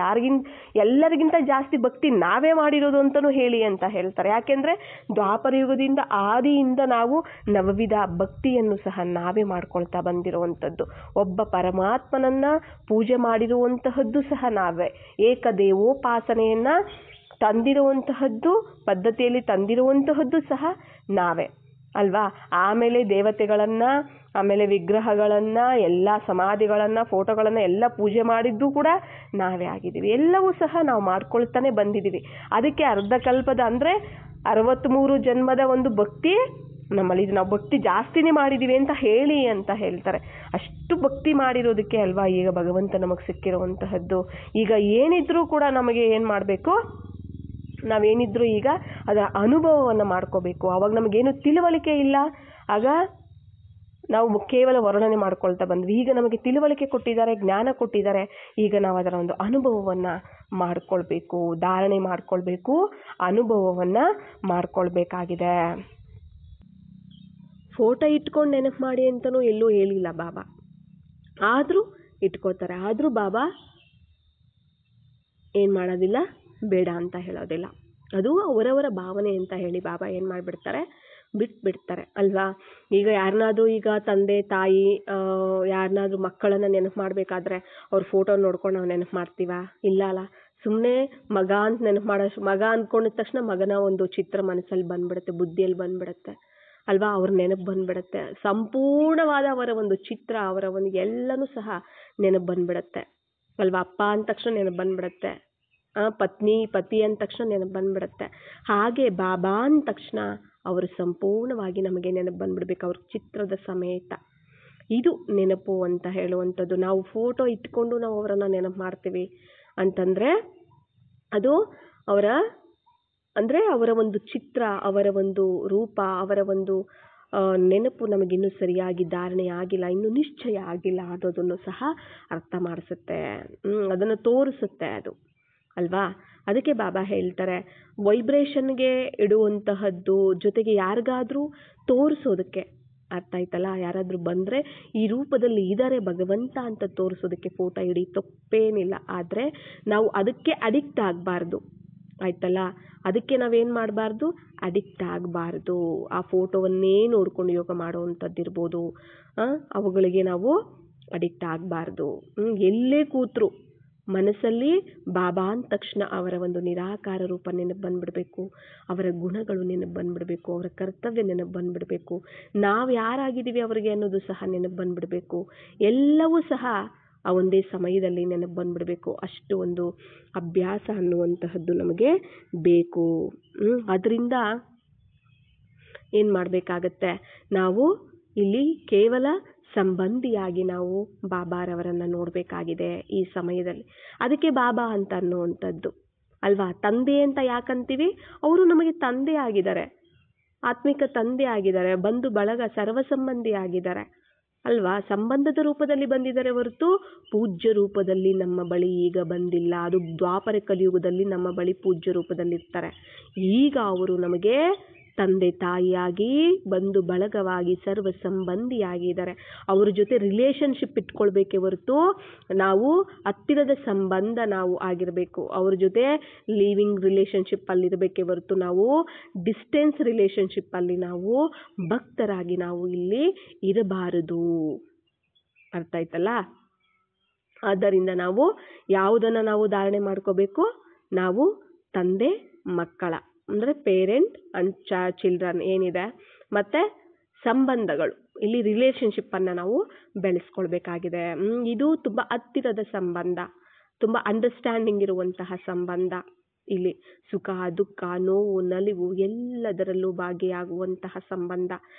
ಎಲ್ಲರಿಗಿಂತ ಜಾಸ್ತಿ ಭಕ್ತಿ ನಾವೇ ಮಾಡಿರೋದು ಅಂತಲೂ ಹೇಳಿ ಅಂತ ಹೇಳ್ತಾರೆ. ಯಾಕೆಂದರೆ ದ್ವಾಪರ ಯುಗದಿಂದ ಆದಿಯಿಂದ ನಾವು ನವವಿಧ ಭಕ್ತಿಯನ್ನು ಸಹ ನಾವೇ ಮಾಡ್ಕೊಳ್ತಾ ಬಂದಿರುವಂಥದ್ದು. ಒಬ್ಬ ಪರಮಾತ್ಮನನ್ನು ಪೂಜೆ ಮಾಡಿರುವಂತಹದ್ದು ಸಹ ನಾವೇ. ಏಕದೇವೋಪಾಸನೆಯನ್ನು ತಂದಿರುವಂತಹದ್ದು, ಪದ್ಧತಿಯಲ್ಲಿ ತಂದಿರುವಂತಹದ್ದು ಸಹ ನಾವೇ ಅಲ್ವಾ. ಆಮೇಲೆ ದೇವತೆಗಳನ್ನು, ಆಮೇಲೆ ವಿಗ್ರಹಗಳನ್ನು, ಎಲ್ಲ ಸಮಾಧಿಗಳನ್ನು, ಫೋಟೋಗಳನ್ನು ಎಲ್ಲ ಪೂಜೆ ಮಾಡಿದ್ದು ಕೂಡ ನಾವೇ ಆಗಿದ್ದೀವಿ. ಎಲ್ಲವೂ ಸಹ ನಾವು ಮಾಡ್ಕೊಳ್ತಾನೆ ಬಂದಿದ್ದೀವಿ. ಅದಕ್ಕೆ ಅರ್ಧಕಲ್ಪದ ಅಂದರೆ 63 ಜನ್ಮದ ಒಂದು ಭಕ್ತಿ ನಮ್ಮಲ್ಲಿ, ನಾವು ಭಕ್ತಿ ಜಾಸ್ತಿನೇ ಮಾಡಿದ್ದೀವಿ ಅಂತ ಹೇಳ್ತಾರೆ. ಅಷ್ಟು ಭಕ್ತಿ ಮಾಡಿರೋದಕ್ಕೆ ಅಲ್ವಾ ಈಗ ಭಗವಂತ ನಮಗೆ ಸಿಕ್ಕಿರುವಂತಹದ್ದು. ಈಗ ಏನಿದ್ರೂ ಕೂಡ ನಮಗೆ ಏನು ಮಾಡಬೇಕು, ನಾವೇನಿದ್ರು ಈಗ ಅದರ ಅನುಭವವನ್ನು ಮಾಡ್ಕೋಬೇಕು. ಆವಾಗ ನಮಗೇನು ತಿಳುವಳಿಕೆ ಇಲ್ಲ, ಆಗ ನಾವು ಕೇವಲ ವರ್ಣನೆ ಮಾಡ್ಕೊಳ್ತಾ ಬಂದ್ವಿ. ಈಗ ನಮಗೆ ತಿಳುವಳಿಕೆ ಕೊಟ್ಟಿದ್ದಾರೆ, ಜ್ಞಾನ ಕೊಟ್ಟಿದ್ದಾರೆ, ಈಗ ನಾವು ಅದರ ಒಂದು ಅನುಭವವನ್ನು ಮಾಡ್ಕೊಳ್ಬೇಕು, ಧಾರಣೆ ಮಾಡ್ಕೊಳ್ಬೇಕು, ಅನುಭವವನ್ನು ಮಾಡ್ಕೊಳ್ಬೇಕಾಗಿದೆ. ಫೋಟೋ ಇಟ್ಕೊಂಡು ನೆನಪು ಮಾಡಿ ಅಂತಲೂ ಎಲ್ಲೂ ಹೇಳಿಲ್ಲ ಬಾಬಾ, ಆದರೂ ಇಟ್ಕೋತಾರೆ. ಆದರೂ ಬಾಬಾ ಏನು ಮಾಡೋದಿಲ್ಲ, ಬೇಡ ಅಂತ ಹೇಳೋದಿಲ್ಲ. ಅದು ಅವರವರ ಭಾವನೆ ಅಂತ ಹೇಳಿ ಬಾಬಾ ಏನು ಮಾಡಿಬಿಡ್ತಾರೆ, ಬಿಟ್ಬಿಡ್ತಾರೆ ಅಲ್ವಾ. ಈಗ ಯಾರನ್ನಾದ್ರೂ, ಈಗ ತಂದೆ ತಾಯಿ ಯಾರನ್ನಾದ್ರೂ ಮಕ್ಕಳನ್ನು ನೆನಪು ಮಾಡಬೇಕಾದ್ರೆ ಅವ್ರ ಫೋಟೋ ನೋಡ್ಕೊಂಡು ನಾವು ನೆನಪು ಮಾಡ್ತೀವಾ? ಇಲ್ಲ ಅಲ್ಲ. ಸುಮ್ಮನೆ ಮಗ ಅಂತ ನೆನಪು ಮಗ ಅಂದ್ಕೊಂಡಿದ ತಕ್ಷಣ ಮಗನ ಒಂದು ಚಿತ್ರ ಮನಸ್ಸಲ್ಲಿ ಬಂದ್ಬಿಡುತ್ತೆ, ಬುದ್ಧಿಯಲ್ಲಿ ಬಂದ್ಬಿಡುತ್ತೆ ಅಲ್ವಾ. ಅವ್ರ ನೆನಪು ಬಂದ್ಬಿಡುತ್ತೆ, ಸಂಪೂರ್ಣವಾದ ಅವರ ಒಂದು ಚಿತ್ರ, ಅವರ ಒಂದು ಎಲ್ಲನೂ ಸಹ ನೆನಪು ಬಂದ್ಬಿಡುತ್ತೆ ಅಲ್ವಾ. ಅಪ್ಪ ಅಂದ ತಕ್ಷಣ ನೆನಪು ಬಂದ್ಬಿಡುತ್ತೆ, ಪತಿ ಅಂದ ತಕ್ಷಣ ನೆನಪು ಬಂದ್ಬಿಡುತ್ತೆ. ಹಾಗೆ ಬಾಬಾ ಅಂದ ತಕ್ಷಣ ಅವರು ಸಂಪೂರ್ಣವಾಗಿ ನಮಗೆ ನೆನಪು ಬಂದ್ಬಿಡ್ಬೇಕು, ಅವ್ರ ಚಿತ್ರದ ಸಮೇತ. ಇದು ನೆನಪು ಅಂತ ಹೇಳುವಂಥದ್ದು. ನಾವು ಫೋಟೋ ಇಟ್ಕೊಂಡು ನಾವು ಅವರನ್ನು ನೆನಪು ಮಾಡ್ತೀವಿ ಅಂತಂದರೆ ಅದು ಅವರ ಒಂದು ಚಿತ್ರ, ಅವರ ಒಂದು ರೂಪ, ಅವರ ಒಂದು ನೆನಪು ನಮಗಿನ್ನೂ ಸರಿಯಾಗಿ ಧಾರಣೆ ಆಗಿಲ್ಲ, ಇನ್ನೂ ನಿಶ್ಚಯ ಆಗಿಲ್ಲ ಅನ್ನೋದನ್ನು ಸಹ ಅರ್ಥ ಮಾಡಿಸುತ್ತೆ, ಅದನ್ನು ತೋರಿಸುತ್ತೆ ಅದು ಅಲ್ವಾ. ಅದಕ್ಕೆ ಬಾಬಾ ಹೇಳ್ತಾರೆ, ವೈಬ್ರೇಷನ್ಗೆ ಇಡುವಂತಹದ್ದು, ಜೊತೆಗೆ ಯಾರಿಗಾದ್ರೂ ತೋರಿಸೋದಕ್ಕೆ, ಅರ್ಥ ಆಯ್ತಲ್ಲ, ಯಾರಾದರೂ ಬಂದರೆ ಈ ರೂಪದಲ್ಲಿ ಇದ್ದಾರೆ ಭಗವಂತ ಅಂತ ತೋರಿಸೋದಕ್ಕೆ ಫೋಟೋ ಇಡಿ, ತಪ್ಪೇನಿಲ್ಲ. ಆದರೆ ನಾವು ಅದಕ್ಕೆ ಅಡಿಕ್ಟ್ ಆಗಬಾರ್ದು, ಆಯ್ತಲ್ಲ. ಅದಕ್ಕೆ ನಾವೇನು ಮಾಡಬಾರ್ದು, ಅಡಿಕ್ಟ್ ಆಗಬಾರ್ದು. ಆ ಫೋಟೋವನ್ನೇ ನೋಡ್ಕೊಂಡು ಯೋಗ ಮಾಡುವಂಥದ್ದು ಇರ್ಬೋದು, ಅವುಗಳಿಗೆ ನಾವು ಅಡಿಕ್ಟ್ ಆಗಬಾರ್ದು. ಎಲ್ಲೇ ಕೂತ್ರು ಮನಸ್ಸಲ್ಲಿ ಬಾಬಾ ಅಂದ ತಕ್ಷಣ ಅವರ ಒಂದು ನಿರಾಕಾರ ರೂಪ ನೆನಪು ಬಂದ್ಬಿಡಬೇಕು, ಅವರ ಗುಣಗಳು ನೆನಪು ಬಂದ್ಬಿಡಬೇಕು, ಅವರ ಕರ್ತವ್ಯ ನೆನಪು ಬಂದ್ಬಿಡಬೇಕು, ನಾವು ಯಾರಾಗಿದ್ದೀವಿ ಅವರಿಗೆ ಅನ್ನೋದು ಸಹ ನೆನಪು ಬಂದ್ಬಿಡಬೇಕು. ಎಲ್ಲವೂ ಸಹ ಆ ಒಂದೇ ಸಮಯದಲ್ಲಿ ನೆನಪು ಬಂದ್ಬಿಡಬೇಕು. ಅಷ್ಟು ಒಂದು ಅಭ್ಯಾಸ ಅನ್ನುವಂತಹದ್ದು ನಮಗೆ ಬೇಕು. ಅದರಿಂದ ಏನು ಮಾಡಬೇಕಾಗತ್ತೆ, ನಾವು ಇಲ್ಲಿ ಕೇವಲ ಸಂಬಂಧಿಯಾಗಿ ನಾವು ಬಾಬಾರವರನ್ನು ನೋಡಬೇಕಾಗಿದೆ ಈ ಸಮಯದಲ್ಲಿ. ಅದಕ್ಕೆ ಬಾಬಾ ಅಂತ ಅನ್ನುವಂಥದ್ದು ಅಲ್ವಾ. ತಂದೆ ಅಂತ ಯಾಕಂತೀವಿ, ಅವರು ನಮಗೆ ತಂದೆ ಆಗಿದ್ದಾರೆ, ಆತ್ಮಿಕ ತಂದೆ ಆಗಿದ್ದಾರೆ, ಬಂಧು ಬಳಗ ಸರ್ವ ಸಂಬಂಧಿ ಆಗಿದ್ದಾರೆ ಅಲ್ವಾ. ಸಂಬಂಧದ ರೂಪದಲ್ಲಿ ಬಂದಿದ್ದಾರೆ ಹೊರತು ಪೂಜ್ಯ ರೂಪದಲ್ಲಿ ನಮ್ಮ ಬಳಿ ಈಗ ಬಂದಿಲ್ಲ. ಅದು ದ್ವಾಪರ ಕಲಿಯುಗದಲ್ಲಿ ನಮ್ಮ ಬಳಿ ಪೂಜ್ಯ ರೂಪದಲ್ಲಿರ್ತಾರೆ. ಈಗ ಅವರು ನಮಗೆ ತಂದೆ ತಾಯಿಯಾಗಿ, ಬಂಧು ಬಳಗವಾಗಿ, ಸರ್ವ ಸಂಬಂಧಿಯಾಗಿದ್ದಾರೆ. ಅವ್ರ ಜೊತೆ ರಿಲೇಷನ್ಶಿಪ್ ಇಟ್ಕೊಳ್ಬೇಕೇ ಹೊರತು ನಾವು ಹತ್ತಿರದ ಸಂಬಂಧ ನಾವು ಆಗಿರಬೇಕು. ಅವ್ರ ಜೊತೆ ಲಿವಿಂಗ್ ರಿಲೇಷನ್ಶಿಪ್ ಅಲ್ಲಿರಬೇಕೇ ಹೊರತು ನಾವು ಡಿಸ್ಟೆನ್ಸ್ ರಿಲೇಷನ್ಶಿಪ್ ಅಲ್ಲಿ ನಾವು ಭಕ್ತರಾಗಿ ನಾವು ಇಲ್ಲಿ ಇರಬಾರದು. ಅರ್ಥ ಆಯ್ತಲ್ಲ. ಆದ್ದರಿಂದ ನಾವು ಯಾವುದನ್ನು ನಾವು ಧಾರಣೆ ಮಾಡ್ಕೋಬೇಕು, ನಾವು ತಂದೆ ಮಕ್ಕಳ ಅಂದರೆ ಪೇರೆಂಟ್ ಅಂಡ್ ಚಿಲ್ಡ್ರನ್ ಏನಿದೆ, ಮತ್ತು ಸಂಬಂಧಗಳು, ಇಲ್ಲಿ ರಿಲೇಷನ್ಶಿಪ್ಪನ್ನು ನಾವು ಬೆಳೆಸ್ಕೊಳ್ಬೇಕಾಗಿದೆ. ಇದು ತುಂಬ ಹತ್ತಿರದ ಸಂಬಂಧ, ತುಂಬ ಅಂಡರ್ಸ್ಟ್ಯಾಂಡಿಂಗ್ ಇರುವಂತಹ ಸಂಬಂಧ. ಇಲ್ಲಿ ಸುಖ ದುಃಖ ನೋವು ನಲಿವು ಎಲ್ಲದರಲ್ಲೂ ಭಾಗಿಯಾಗುವಂತಹ ಸಂಬಂಧ,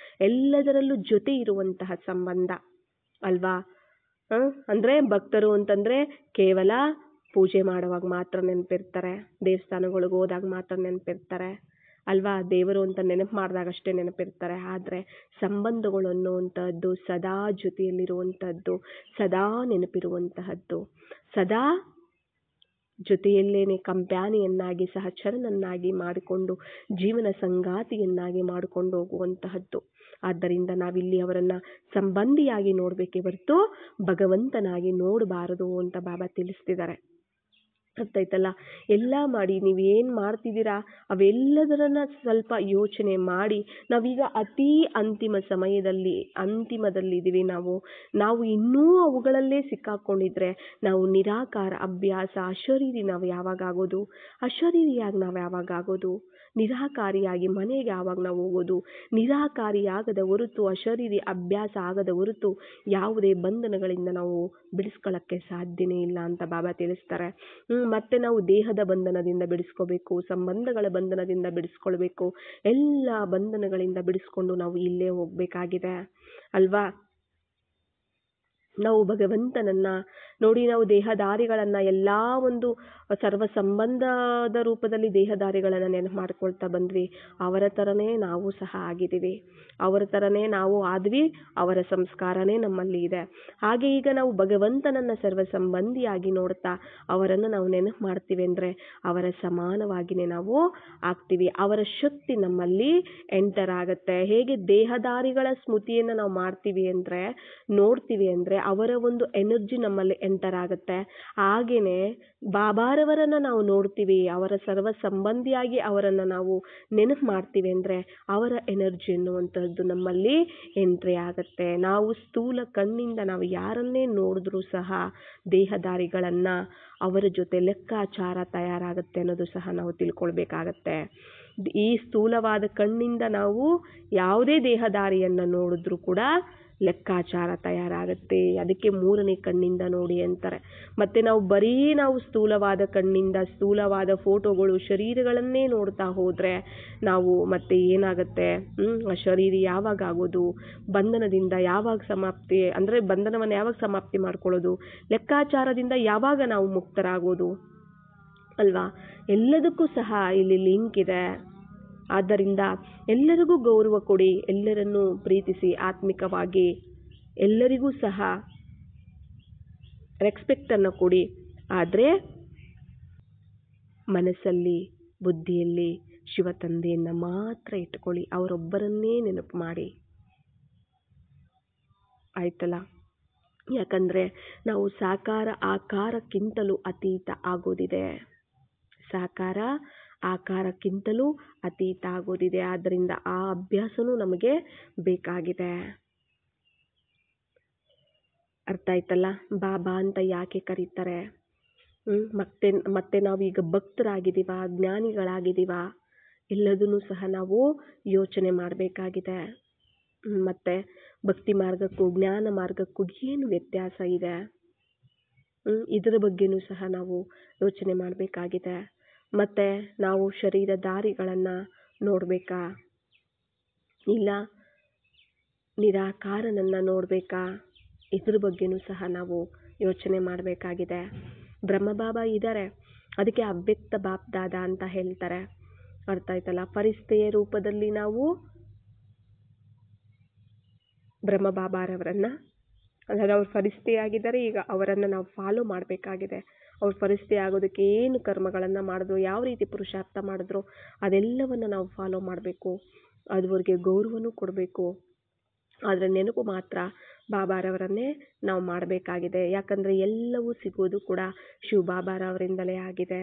ಎಲ್ಲದರಲ್ಲೂ ಜೊತೆ ಇರುವಂತಹ ಸಂಬಂಧ ಅಲ್ವಾ. ಅಂದರೆ ಭಕ್ತರು ಅಂತಂದರೆ ಕೇವಲ ಪೂಜೆ ಮಾಡುವಾಗ ಮಾತ್ರ ನೆನಪಿರ್ತಾರೆ, ದೇವಸ್ಥಾನಗಳಿಗೆ ಹೋದಾಗ ಮಾತ್ರ ನೆನಪಿರ್ತಾರೆ ಅಲ್ವಾ, ದೇವರು ಅಂತ ನೆನಪು ಮಾಡಿದಾಗಷ್ಟೇ ನೆನಪಿರ್ತಾರೆ. ಆದರೆ ಸಂಬಂಧಗಳು ಅನ್ನುವಂಥದ್ದು ಸದಾ ಜೊತೆಯಲ್ಲಿರುವಂಥದ್ದು, ಸದಾ ನೆನಪಿರುವಂತಹದ್ದು, ಸದಾ ಜೊತೆಯಲ್ಲೇನೆ ಕಂಪ್ಯಾನಿಯನ್ನಾಗಿ ಸಹಚರನನ್ನಾಗಿ ಮಾಡಿಕೊಂಡು ಜೀವನ ಸಂಗಾತಿಯನ್ನಾಗಿ ಮಾಡಿಕೊಂಡು ಹೋಗುವಂತಹದ್ದು. ಆದ್ದರಿಂದ ನಾವಿಲ್ಲಿ ಅವರನ್ನು ಸಂಬಂಧಿಯಾಗಿ ನೋಡಬೇಕೇ ಹೊರತು ಭಗವಂತನಾಗಿ ನೋಡಬಾರದು ಅಂತ ಬಾಬಾ ತಿಳಿಸ್ತಿದ್ದಾರೆ. ಅರ್ಥಾಯ್ತಲ್ಲ. ಎಲ್ಲ ಮಾಡಿ ನೀವೇನು ಮಾಡ್ತಿದ್ದೀರಾ ಅವೆಲ್ಲದರನ್ನ ಸ್ವಲ್ಪ ಯೋಚನೆ ಮಾಡಿ, ನಾವೀಗ ಅತೀ ಅಂತಿಮ ಸಮಯದಲ್ಲಿ ಅಂತಿಮದಲ್ಲಿದ್ದೀವಿ. ನಾವು ಇನ್ನೂ ಅವುಗಳಲ್ಲೇ ಸಿಕ್ಕಾಕೊಂಡಿದ್ರೆ ನಾವು ನಿರಾಕಾರ ಅಭ್ಯಾಸ ಅಶರೀರಿ ನಾವು ಯಾವಾಗ ಆಗೋದು, ಅಶರೀರಿಯಾಗಿ ನಾವು ಯಾವಾಗ ಆಗೋದು, ನಿರಾಕಾರಿಯಾಗಿ ಮನೆಗೆ ಯಾವಾಗ ನಾವು ಹೋಗೋದು, ನಿರಾಕಾರಿಯಾಗದ ಹೊರತು ಅಶರೀರಿ ಅಭ್ಯಾಸ ಆಗದ ಹೊರತು ಯಾವುದೇ ಬಂಧನಗಳಿಂದ ನಾವು ಬಿಡಿಸ್ಕೊಳ್ಳೋಕ್ಕೆ ಸಾಧ್ಯನೇ ಇಲ್ಲ ಅಂತ ಬಾಬಾ ತಿಳಿಸ್ತಾರೆ. ಮತ್ತೆ ನಾವು ದೇಹದ ಬಂಧನದಿಂದ ಬಿಡಿಸ್ಕೋಬೇಕು, ಸಂಬಂಧಗಳ ಬಂಧನದಿಂದ ಬಿಡಿಸ್ಕೊಳ್ಬೇಕು, ಎಲ್ಲ ಬಂಧನಗಳಿಂದ ಬಿಡಿಸ್ಕೊಂಡು ನಾವು ಇಲ್ಲೇ ಹೋಗ್ಬೇಕಾಗಿದೆ ಅಲ್ವಾ. ನಾವು ಭಗವಂತನನ್ನ ನೋಡಿ, ನಾವು ದೇಹದಾರಿಗಳನ್ನ ಎಲ್ಲ ಒಂದು ಸರ್ವ ಸಂಬಂಧದ ರೂಪದಲ್ಲಿ ದೇಹದಾರಿಗಳನ್ನು ನೆನಪು ಮಾಡ್ಕೊಳ್ತಾ ಬಂದ್ವಿ. ಅವರ ಥರನೇ ನಾವು ಸಹ ಆಗಿದ್ದೀವಿ, ಅವರ ಥರನೇ ನಾವು ಆದ್ವಿ, ಅವರ ಸಂಸ್ಕಾರನೇ ನಮ್ಮಲ್ಲಿ ಇದೆ. ಹಾಗೆ ಈಗ ನಾವು ಭಗವಂತನನ್ನ ಸರ್ವ ಸಂಬಂಧಿಯಾಗಿ ನೋಡ್ತಾ ಅವರನ್ನು ನಾವು ನೆನಪು ಮಾಡ್ತೀವಿ ಅಂದರೆ ಅವರ ಸಮಾನವಾಗಿಯೇ ನಾವು ಆಗ್ತೀವಿ. ಅವರ ಶಕ್ತಿ ನಮ್ಮಲ್ಲಿ ಎಂಟರ್ ಆಗುತ್ತೆ. ಹೇಗೆ ದೇಹದಾರಿಗಳ ಸ್ಮೃತಿಯನ್ನು ನಾವು ಮಾಡ್ತೀವಿ ಅಂದರೆ ನೋಡ್ತೀವಿ ಅಂದರೆ ಅವರ ಒಂದು ಎನರ್ಜಿ ನಮ್ಮಲ್ಲಿ ಎಂಟರ್ ಆಗುತ್ತೆ. ಹಾಗೇನೆ ಬಾಬಾರವರನ್ನ ನಾವು ನೋಡ್ತೀವಿ, ಅವರ ಸರ್ವ ಸಂಬಂಧಿಯಾಗಿ ಅವರನ್ನು ನಾವು ನೆನಪು ಮಾಡ್ತೀವಿ ಅಂದರೆ ಅವರ ಎನರ್ಜಿ ಎನ್ನುವಂಥದ್ದು ನಮ್ಮಲ್ಲಿ ಎಂಟ್ರಿ ಆಗುತ್ತೆ. ನಾವು ಸ್ಥೂಲ ಕಣ್ಣಿಂದ ನಾವು ಯಾರನ್ನೇ ನೋಡಿದ್ರೂ ಸಹ ದೇಹದಾರಿಗಳನ್ನು ಅವರ ಜೊತೆ ಲೆಕ್ಕಾಚಾರ ತಯಾರಾಗುತ್ತೆ ಅನ್ನೋದು ಸಹ ನಾವು ತಿಳ್ಕೊಳ್ಬೇಕಾಗತ್ತೆ. ಈ ಸ್ಥೂಲವಾದ ಕಣ್ಣಿಂದ ನಾವು ಯಾವುದೇ ದೇಹದಾರಿಯನ್ನು ನೋಡಿದ್ರೂ ಕೂಡ ಲೆಕ್ಕಾಚಾರ ತಯಾರಾಗುತ್ತೆ. ಅದಕ್ಕೆ ಮೂರನೇ ಕಣ್ಣಿಂದ ನೋಡಿ ಅಂತಾರೆ. ಮತ್ತು ನಾವು ಸ್ಥೂಲವಾದ ಕಣ್ಣಿಂದ ಸ್ಥೂಲವಾದ ಫೋಟೋಗಳು ಶರೀರಗಳನ್ನೇ ನೋಡ್ತಾ ಹೋದರೆ ನಾವು ಮತ್ತೆ ಏನಾಗುತ್ತೆ, ಶರೀರ ಯಾವಾಗ ಆಗೋದು, ಬಂಧನದಿಂದ ಯಾವಾಗ ಸಮಾಪ್ತಿ, ಅಂದರೆ ಬಂಧನವನ್ನು ಯಾವಾಗ ಸಮಾಪ್ತಿ ಮಾಡ್ಕೊಳ್ಳೋದು, ಲೆಕ್ಕಾಚಾರದಿಂದ ಯಾವಾಗ ನಾವು ಮುಕ್ತರಾಗೋದು ಅಲ್ವಾ. ಎಲ್ಲದಕ್ಕೂ ಸಹ ಇಲ್ಲಿ ಲಿಂಕ್ ಇದೆ. ಆದ್ದರಿಂದ ಎಲ್ಲರಿಗೂ ಗೌರವ ಕೊಡಿ, ಎಲ್ಲರನ್ನೂ ಪ್ರೀತಿಸಿ ಆತ್ಮಿಕವಾಗಿ, ಎಲ್ಲರಿಗೂ ಸಹ ರೆಸ್ಪೆಕ್ಟನ್ನು ಕೊಡಿ. ಆದರೆ ಮನಸ್ಸಲ್ಲಿ ಬುದ್ಧಿಯಲ್ಲಿ ಶಿವ ತಂದೆಯನ್ನು ಮಾತ್ರ ಇಟ್ಕೊಳ್ಳಿ, ಅವರೊಬ್ಬರನ್ನೇ ನೆನಪು ಮಾಡಿ ಆಯ್ತಲ್ಲ. ಯಾಕಂದರೆ ನಾವು ಸಾಕಾರ ಆಕಾರಕ್ಕಿಂತಲೂ ಅತೀತ ಆಗೋದಿದೆ, ಸಾಕಾರ ಆಕಾರಕ್ಕಿಂತಲೂ ಅತೀತ ಆಗೋದಿದೆ. ಆದ್ದರಿಂದ ಆ ಅಭ್ಯಾಸನೂ ನಮಗೆ ಬೇಕಾಗಿದೆ. ಅರ್ಥ ಆಯ್ತಲ್ಲ. ಬಾಬಾ ಅಂತ ಯಾಕೆ ಕರೀತಾರೆ, ಮತ್ತೆ ನಾವೀಗ ಭಕ್ತರಾಗಿದ್ದೀವ, ಜ್ಞಾನಿಗಳಾಗಿದ್ದೀವ, ಎಲ್ಲದನ್ನೂ ಸಹ ನಾವು ಯೋಚನೆ ಮಾಡಬೇಕಾಗಿದೆ. ಮತ್ತು ಭಕ್ತಿ ಮಾರ್ಗಕ್ಕೂ ಜ್ಞಾನ ಮಾರ್ಗಕ್ಕೂ ಏನು ವ್ಯತ್ಯಾಸ ಇದೆ, ಇದರ ಬಗ್ಗೆನೂ ಸಹ ನಾವು ಯೋಚನೆ ಮಾಡಬೇಕಾಗಿದೆ. ಮತ್ತು ನಾವು ಶರೀರಧಾರಿಗಳನ್ನು ನೋಡಬೇಕಾ, ಇಲ್ಲ ನಿರಾಕಾರನನ್ನು ನೋಡಬೇಕಾ, ಇದ್ರ ಬಗ್ಗೆನೂ ಸಹ ನಾವು ಯೋಚನೆ ಮಾಡಬೇಕಾಗಿದೆ. ಬ್ರಹ್ಮಬಾಬಾ ಇದ್ದಾರೆ, ಅದಕ್ಕೆ ಅವ್ಯಕ್ತ ಬಾಪ್ದಾದ ಅಂತ ಹೇಳ್ತಾರೆ. ಅರ್ಥ ಆಯ್ತಲ್ಲ. ಫರಿಸ್ತೆಯ ರೂಪದಲ್ಲಿ ನಾವು ಬ್ರಹ್ಮಬಾಬಾರವರನ್ನು, ಅಂದರೆ ಅವ್ರು ಫರಿಸ್ತೆಯಾಗಿದ್ದಾರೆ, ಈಗ ಅವರನ್ನು ನಾವು ಫಾಲೋ ಮಾಡಬೇಕಾಗಿದೆ. ಅವ್ರು ಫರಿಸ್ತೆ ಆಗೋದಕ್ಕೆ ಏನು ಕರ್ಮಗಳನ್ನು ಮಾಡಿದ್ರು, ಯಾವ ರೀತಿ ಪುರುಷಾರ್ಥ ಮಾಡಿದ್ರು ಅದೆಲ್ಲವನ್ನು ನಾವು ಫಾಲೋ ಮಾಡಬೇಕು. ಅದುವರೆಗೆ ಗೌರವನೂ ಕೊಡಬೇಕು. ಆದರೆ ನೆನಪು ಮಾತ್ರ ಬಾಬಾರವರನ್ನೇ ನಾವು ಮಾಡಬೇಕಾಗಿದೆ. ಯಾಕಂದರೆ ಎಲ್ಲವೂ ಸಿಗೋದು ಕೂಡ ಶಿವ ಬಾಬಾರವರಿಂದಲೇ ಆಗಿದೆ.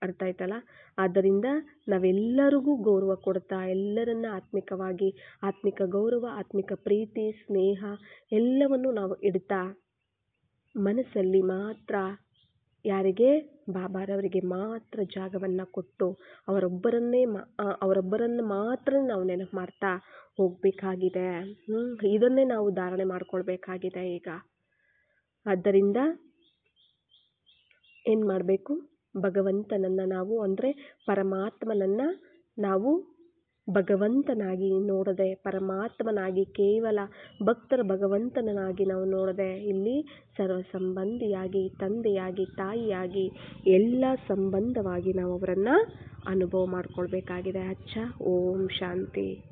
ಅರ್ಥ ಆಯ್ತಲ್ಲ. ಆದ್ದರಿಂದ ನಾವೆಲ್ಲರಿಗೂ ಗೌರವ ಕೊಡ್ತಾ, ಎಲ್ಲರನ್ನ ಆತ್ಮಿಕವಾಗಿ ಆತ್ಮಿಕ ಗೌರವ, ಆತ್ಮಿಕ ಪ್ರೀತಿ, ಸ್ನೇಹ ಎಲ್ಲವನ್ನು ನಾವು ಇಡ್ತಾ ಮನಸ್ಸಲ್ಲಿ ಮಾತ್ರ ಯಾರಿಗೆ? ಬಾಬಾರವರಿಗೆ ಮಾತ್ರ ಜಾಗವನ್ನು ಕೊಟ್ಟು ಅವರೊಬ್ಬರನ್ನು ಮಾತ್ರ ನಾವು ನೆನಪು ಮಾಡ್ತಾ ಹೋಗಬೇಕಾಗಿದೆ. ಇದನ್ನೇ ನಾವು ಧಾರಣೆ ಮಾಡ್ಕೊಳ್ಬೇಕಾಗಿದೆ ಈಗ. ಆದ್ದರಿಂದ ಏನು ಮಾಡಬೇಕು? ಭಗವಂತನನ್ನು ನಾವು ಅಂದರೆ ಪರಮಾತ್ಮನನ್ನು ನಾವು ಭಗವಂತನಾಗಿ ನೋಡದೆ, ಪರಮಾತ್ಮನಾಗಿ ಕೇವಲ ಭಕ್ತರ ಭಗವಂತನಾಗಿ ನಾವು ನೋಡದೆ, ಇಲ್ಲಿ ಸರ್ವ ಸಂಬಂಧಿಯಾಗಿ, ತಂದೆಯಾಗಿ, ತಾಯಿಯಾಗಿ, ಎಲ್ಲ ಸಂಬಂಧವಾಗಿ ನಾವು ಅವರನ್ನು ಅನುಭವ ಮಾಡ್ಕೊಳ್ಬೇಕಾಗಿದೆ. ಓಂ ಶಾಂತಿ.